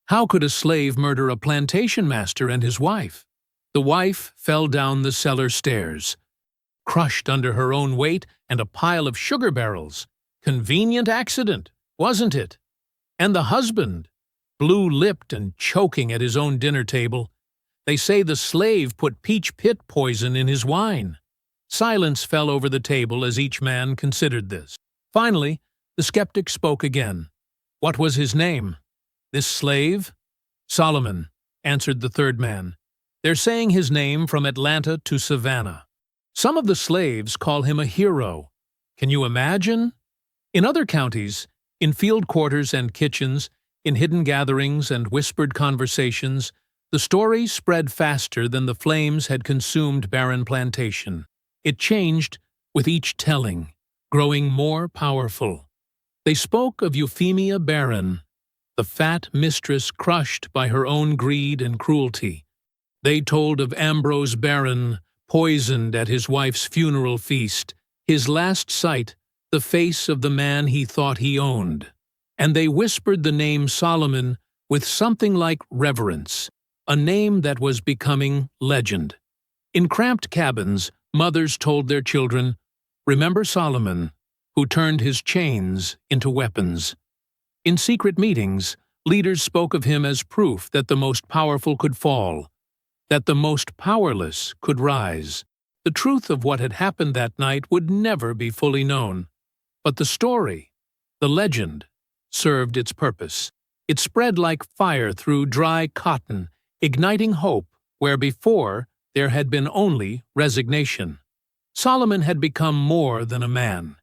How could a slave murder a plantation master and his wife? The wife fell down the cellar stairs, crushed under her own weight and a pile of sugar barrels. Convenient accident, wasn't it? And the husband, blue-lipped and choking at his own dinner table. They say the slave put peach pit poison in his wine. Silence fell over the table as each man considered this. Finally, the skeptic spoke again. "What was his name? This slave?" "Solomon," answered the third man. "They're saying his name from Atlanta to Savannah. Some of the slaves call him a hero. Can you imagine?" In other counties, in field quarters and kitchens, in hidden gatherings and whispered conversations, the story spread faster than the flames had consumed Barron Plantation. It changed with each telling, growing more powerful. They spoke of Euphemia Barron, the fat mistress crushed by her own greed and cruelty. They told of Ambrose Barron, poisoned at his wife's funeral feast, his last sight, the face of the man he thought he owned. And they whispered the name Solomon with something like reverence, a name that was becoming legend. In cramped cabins, mothers told their children, "Remember Solomon, who turned his chains into weapons." In secret meetings, leaders spoke of him as proof that the most powerful could fall, that the most powerless could rise. The truth of what had happened that night would never be fully known. But the story, the legend, served its purpose. It spread like fire through dry cotton, igniting hope where before there had been only resignation. Solomon had become more than a man.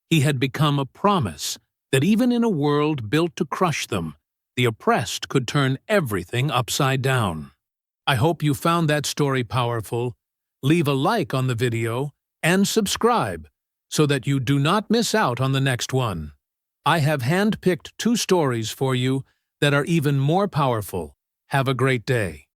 He had become a promise that even in a world built to crush them, the oppressed could turn everything upside down. I hope you found that story powerful. Leave a like on the video and subscribe so that you do not miss out on the next one. I have handpicked 2 stories for you that are even more powerful. Have a great day.